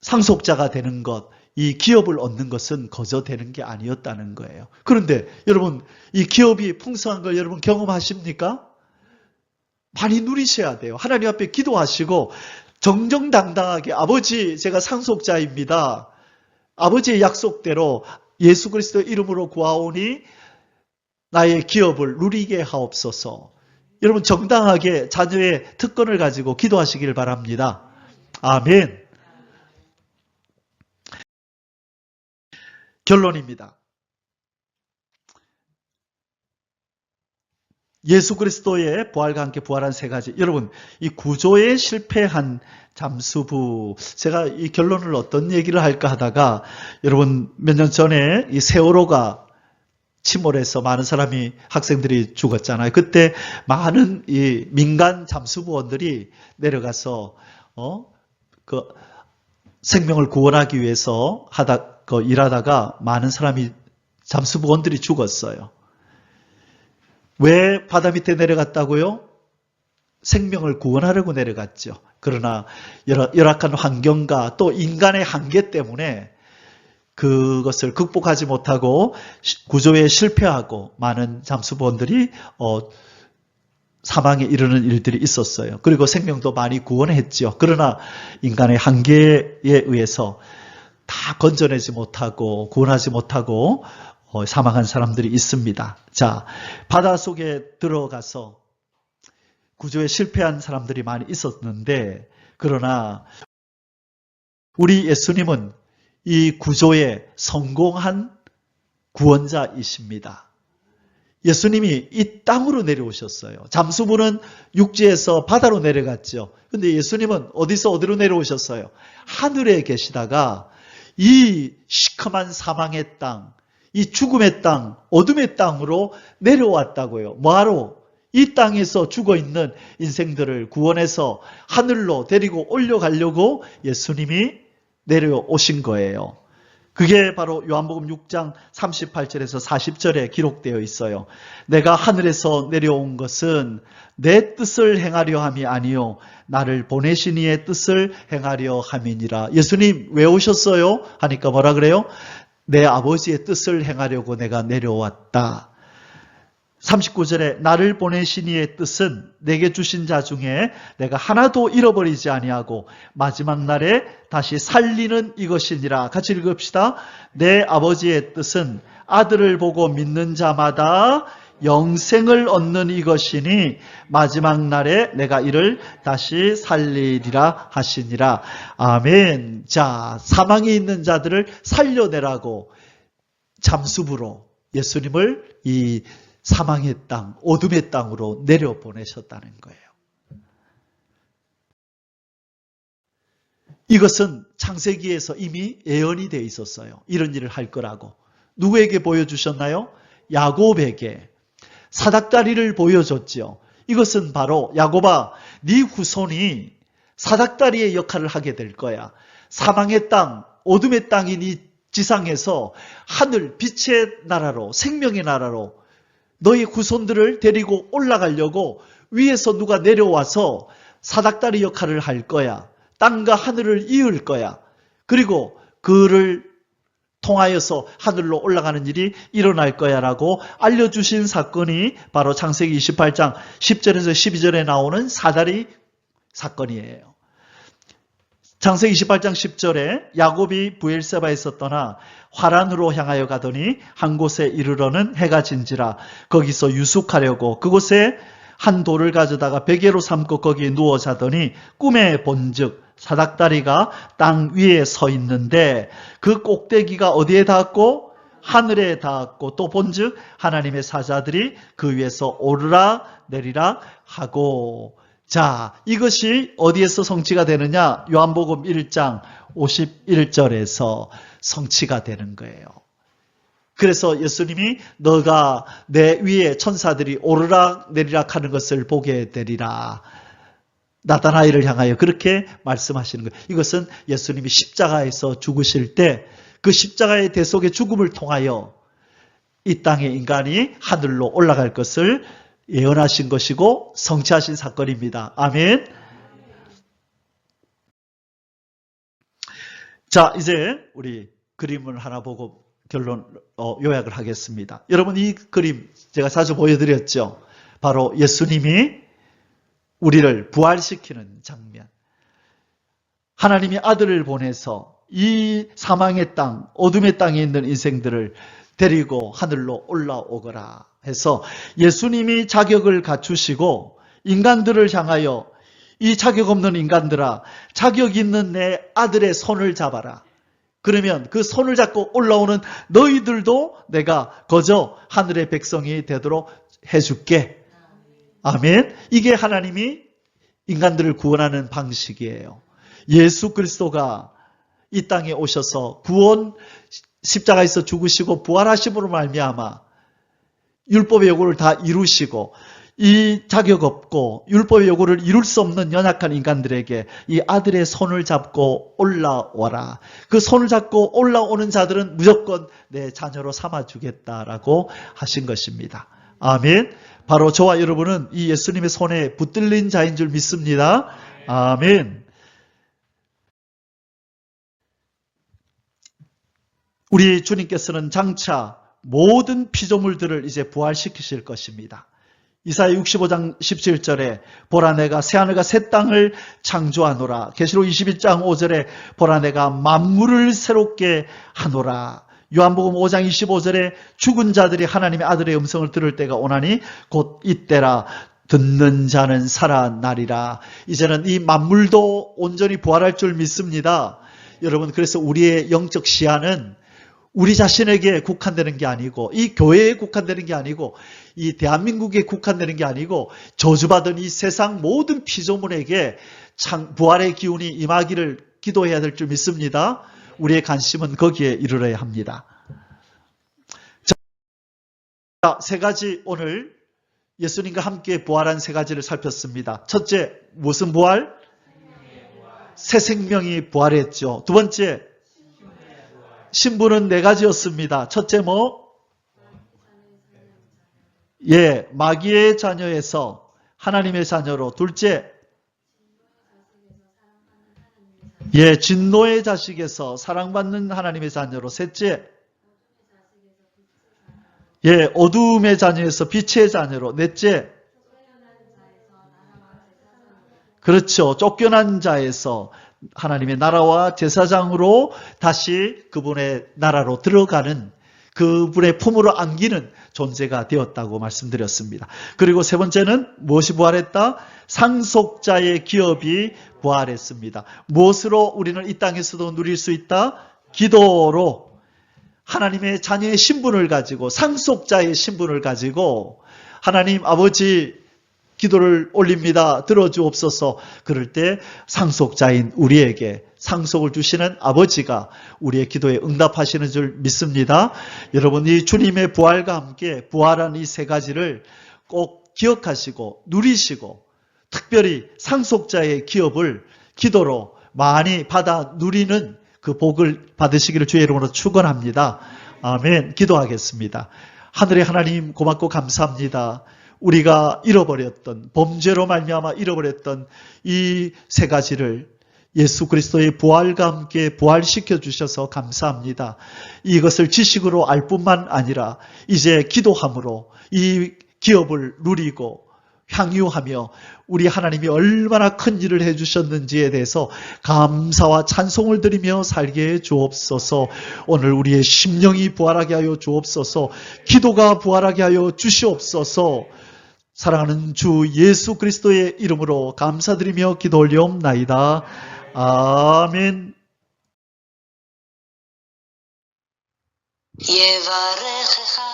상속자가 되는 것, 이 기업을 얻는 것은 거저 되는 게 아니었다는 거예요. 그런데 여러분, 이 기업이 풍성한 걸 여러분 경험하십니까? 많이 누리셔야 돼요. 하나님 앞에 기도하시고 정정당당하게 아버지, 제가 상속자입니다. 아버지의 약속대로 예수 그리스도 이름으로 구하오니 나의 기업을 누리게 하옵소서. 여러분, 정당하게 자녀의 특권을 가지고 기도하시길 바랍니다. 아멘. 결론입니다. 예수 그리스도의 부활과 함께 부활한 세 가지. 여러분, 이 구조에 실패한 잠수부, 제가 이 결론을 어떤 얘기를 할까 하다가, 여러분, 몇 년 전에 이 세월호가 침몰해서 많은 사람이, 학생들이 죽었잖아요. 그때 많은 이 민간 잠수부원들이 내려가서 그 생명을 구원하기 위해서 일하다가 많은 사람이, 잠수부원들이 죽었어요. 왜 바다 밑에 내려갔다고요? 생명을 구원하려고 내려갔죠. 그러나 열악한 환경과 또 인간의 한계 때문에 그것을 극복하지 못하고 구조에 실패하고 많은 잠수부원들이 사망에 이르는 일들이 있었어요. 그리고 생명도 많이 구원했죠. 그러나 인간의 한계에 의해서 다 건져내지 못하고 구원하지 못하고 사망한 사람들이 있습니다. 자, 바닷속에 들어가서 구조에 실패한 사람들이 많이 있었는데, 그러나 우리 예수님은 이 구조에 성공한 구원자이십니다. 예수님이 이 땅으로 내려오셨어요. 잠수부는 육지에서 바다로 내려갔죠. 근데 예수님은 어디로 내려오셨어요? 하늘에 계시다가 이 시커먼 사망의 땅, 이 죽음의 땅, 어둠의 땅으로 내려왔다고요. 뭐하러? 이 땅에서 죽어있는 인생들을 구원해서 하늘로 데리고 올려가려고 예수님이 내려오신 거예요. 그게 바로 요한복음 6장 38절에서 40절에 기록되어 있어요. 내가 하늘에서 내려온 것은 내 뜻을 행하려 함이 아니요 나를 보내신 이의 뜻을 행하려 함이니라. 예수님 왜 오셨어요? 하니까 뭐라 그래요? 내 아버지의 뜻을 행하려고 내가 내려왔다. 39절에 나를 보내신 이의 뜻은 내게 주신 자 중에 내가 하나도 잃어버리지 아니하고 마지막 날에 다시 살리는 이것이니라. 같이 읽읍시다. 내 아버지의 뜻은 아들을 보고 믿는 자마다 영생을 얻는 이것이니 마지막 날에 내가 이를 다시 살리리라 하시니라. 아멘. 자, 사망에 있는 자들을 살려내라고 잠수부로 예수님을 이 사망의 땅, 어둠의 땅으로 내려보내셨다는 거예요. 이것은 창세기에서 이미 예언이 되어 있었어요. 이런 일을 할 거라고. 누구에게 보여주셨나요? 야곱에게 사닥다리를 보여줬지요. 이것은 바로 야곱아, 네 후손이 사닥다리의 역할을 하게 될 거야. 사망의 땅, 어둠의 땅인 이 지상에서 하늘, 빛의 나라로, 생명의 나라로 너희 후손들을 데리고 올라가려고 위에서 누가 내려와서 사닥다리 역할을 할 거야. 땅과 하늘을 이을 거야. 그리고 그를 통하여서 하늘로 올라가는 일이 일어날 거야 라고 알려주신 사건이 바로 창세기 28장 10절에서 12절에 나오는 사다리 사건이에요. 창세기 28장 10절에 야곱이 브엘세바에서 떠나 화란으로 향하여 가더니 한 곳에 이르러는 해가 진지라. 거기서 유숙하려고 그곳에 한 돌을 가져다가 베개로 삼고 거기에 누워 자더니 꿈에 본즉 사닥다리가 땅 위에 서 있는데 그 꼭대기가 어디에 닿았고 하늘에 닿았고 또 본즉 하나님의 사자들이 그 위에서 오르락 내리락 하고. 자, 이것이 어디에서 성취가 되느냐? 요한복음 1장 51절에서 성취가 되는 거예요. 그래서 예수님이 너가 내 위에 천사들이 오르락 내리락 하는 것을 보게 되리라. 나다나엘을 향하여 그렇게 말씀하시는 거예요. 이것은 예수님이 십자가에서 죽으실 때 그 십자가의 대속의 죽음을 통하여 이 땅의 인간이 하늘로 올라갈 것을 예언하신 것이고 성취하신 사건입니다. 아멘. 자, 이제 우리 그림을 하나 보고 결론 요약을 하겠습니다. 여러분, 이 그림 제가 자주 보여드렸죠. 바로 예수님이 우리를 부활시키는 장면. 하나님이 아들을 보내서 이 사망의 땅, 어둠의 땅에 있는 인생들을 데리고 하늘로 올라오거라 해서 예수님이 자격을 갖추시고 인간들을 향하여 이 자격 없는 인간들아, 자격 있는 내 아들의 손을 잡아라. 그러면 그 손을 잡고 올라오는 너희들도 내가 거저 하늘의 백성이 되도록 해줄게. 아멘. 이게 하나님이 인간들을 구원하는 방식이에요. 예수 그리스도가 이 땅에 오셔서 구원, 십자가에서 죽으시고 부활하심으로 말미암아 율법의 요구를 다 이루시고 이 자격 없고 율법의 요구를 이룰 수 없는 연약한 인간들에게 이 아들의 손을 잡고 올라와라. 그 손을 잡고 올라오는 자들은 무조건 내 자녀로 삼아주겠다라고 하신 것입니다. 아멘. 바로 저와 여러분은 이 예수님의 손에 붙들린 자인 줄 믿습니다. 아멘. 우리 주님께서는 장차 모든 피조물들을 이제 부활시키실 것입니다. 이사야 65장 17절에 보라 내가 새하늘과 새 땅을 창조하노라. 계시록 21장 5절에 보라 내가 만물을 새롭게 하노라. 요한복음 5장 25절에 죽은 자들이 하나님의 아들의 음성을 들을 때가 오나니 곧 이때라. 듣는 자는 살아나리라. 이제는 이 만물도 온전히 부활할 줄 믿습니다. 여러분, 그래서 우리의 영적 시야는 우리 자신에게 국한되는 게 아니고 이 교회에 국한되는 게 아니고 이 대한민국에 국한되는 게 아니고 저주받은 이 세상 모든 피조물에게 부활의 기운이 임하기를 기도해야 될 줄 믿습니다. 우리의 관심은 거기에 이르러야 합니다. 자, 세 가지 오늘 예수님과 함께 부활한 세 가지를 살폈습니다. 첫째, 무슨 부활? 새 생명이 부활했죠. 두 번째, 신분은 네 가지였습니다. 첫째 마귀의 자녀에서 하나님의 자녀로. 둘째, 진노의 자식에서 사랑받는 하나님의 자녀로. 셋째, 예, 어둠의 자녀에서 빛의 자녀로. 넷째, 그렇죠. 쫓겨난 자에서 하나님의 나라와 제사장으로 다시 그분의 나라로 들어가는, 그분의 품으로 안기는 존재가 되었다고 말씀드렸습니다. 그리고 세 번째는 무엇이 부활했다? 상속자의 기업이 부활했습니다. 무엇으로 우리는 이 땅에서도 누릴 수 있다? 기도로 하나님의 자녀의 신분을 가지고, 상속자의 신분을 가지고 하나님 아버지 기도를 올립니다. 들어주옵소서. 그럴 때 상속자인 우리에게 상속을 주시는 아버지가 우리의 기도에 응답하시는 줄 믿습니다. 여러분이 주님의 부활과 함께 부활한 이 세 가지를 꼭 기억하시고 누리시고, 특별히 상속자의 기업을 기도로 많이 받아 누리는 그 복을 받으시기를 주의 이름으로 축원합니다. 아멘. 기도하겠습니다. 하늘의 하나님, 고맙고 감사합니다. 우리가 잃어버렸던, 범죄로 말미암아 잃어버렸던 이 세 가지를 예수 그리스도의 부활과 함께 부활시켜 주셔서 감사합니다. 이것을 지식으로 알 뿐만 아니라 이제 기도함으로 이 기업을 누리고 향유하며 우리 하나님이 얼마나 큰 일을 해주셨는지에 대해서 감사와 찬송을 드리며 살게 해 주옵소서. 오늘 우리의 심령이 부활하게 하여 주옵소서. 기도가 부활하게 하여 주시옵소서. 사랑하는 주 예수 그리스도의 이름으로 감사드리며 기도 올리옵나이다. 아멘. יברכך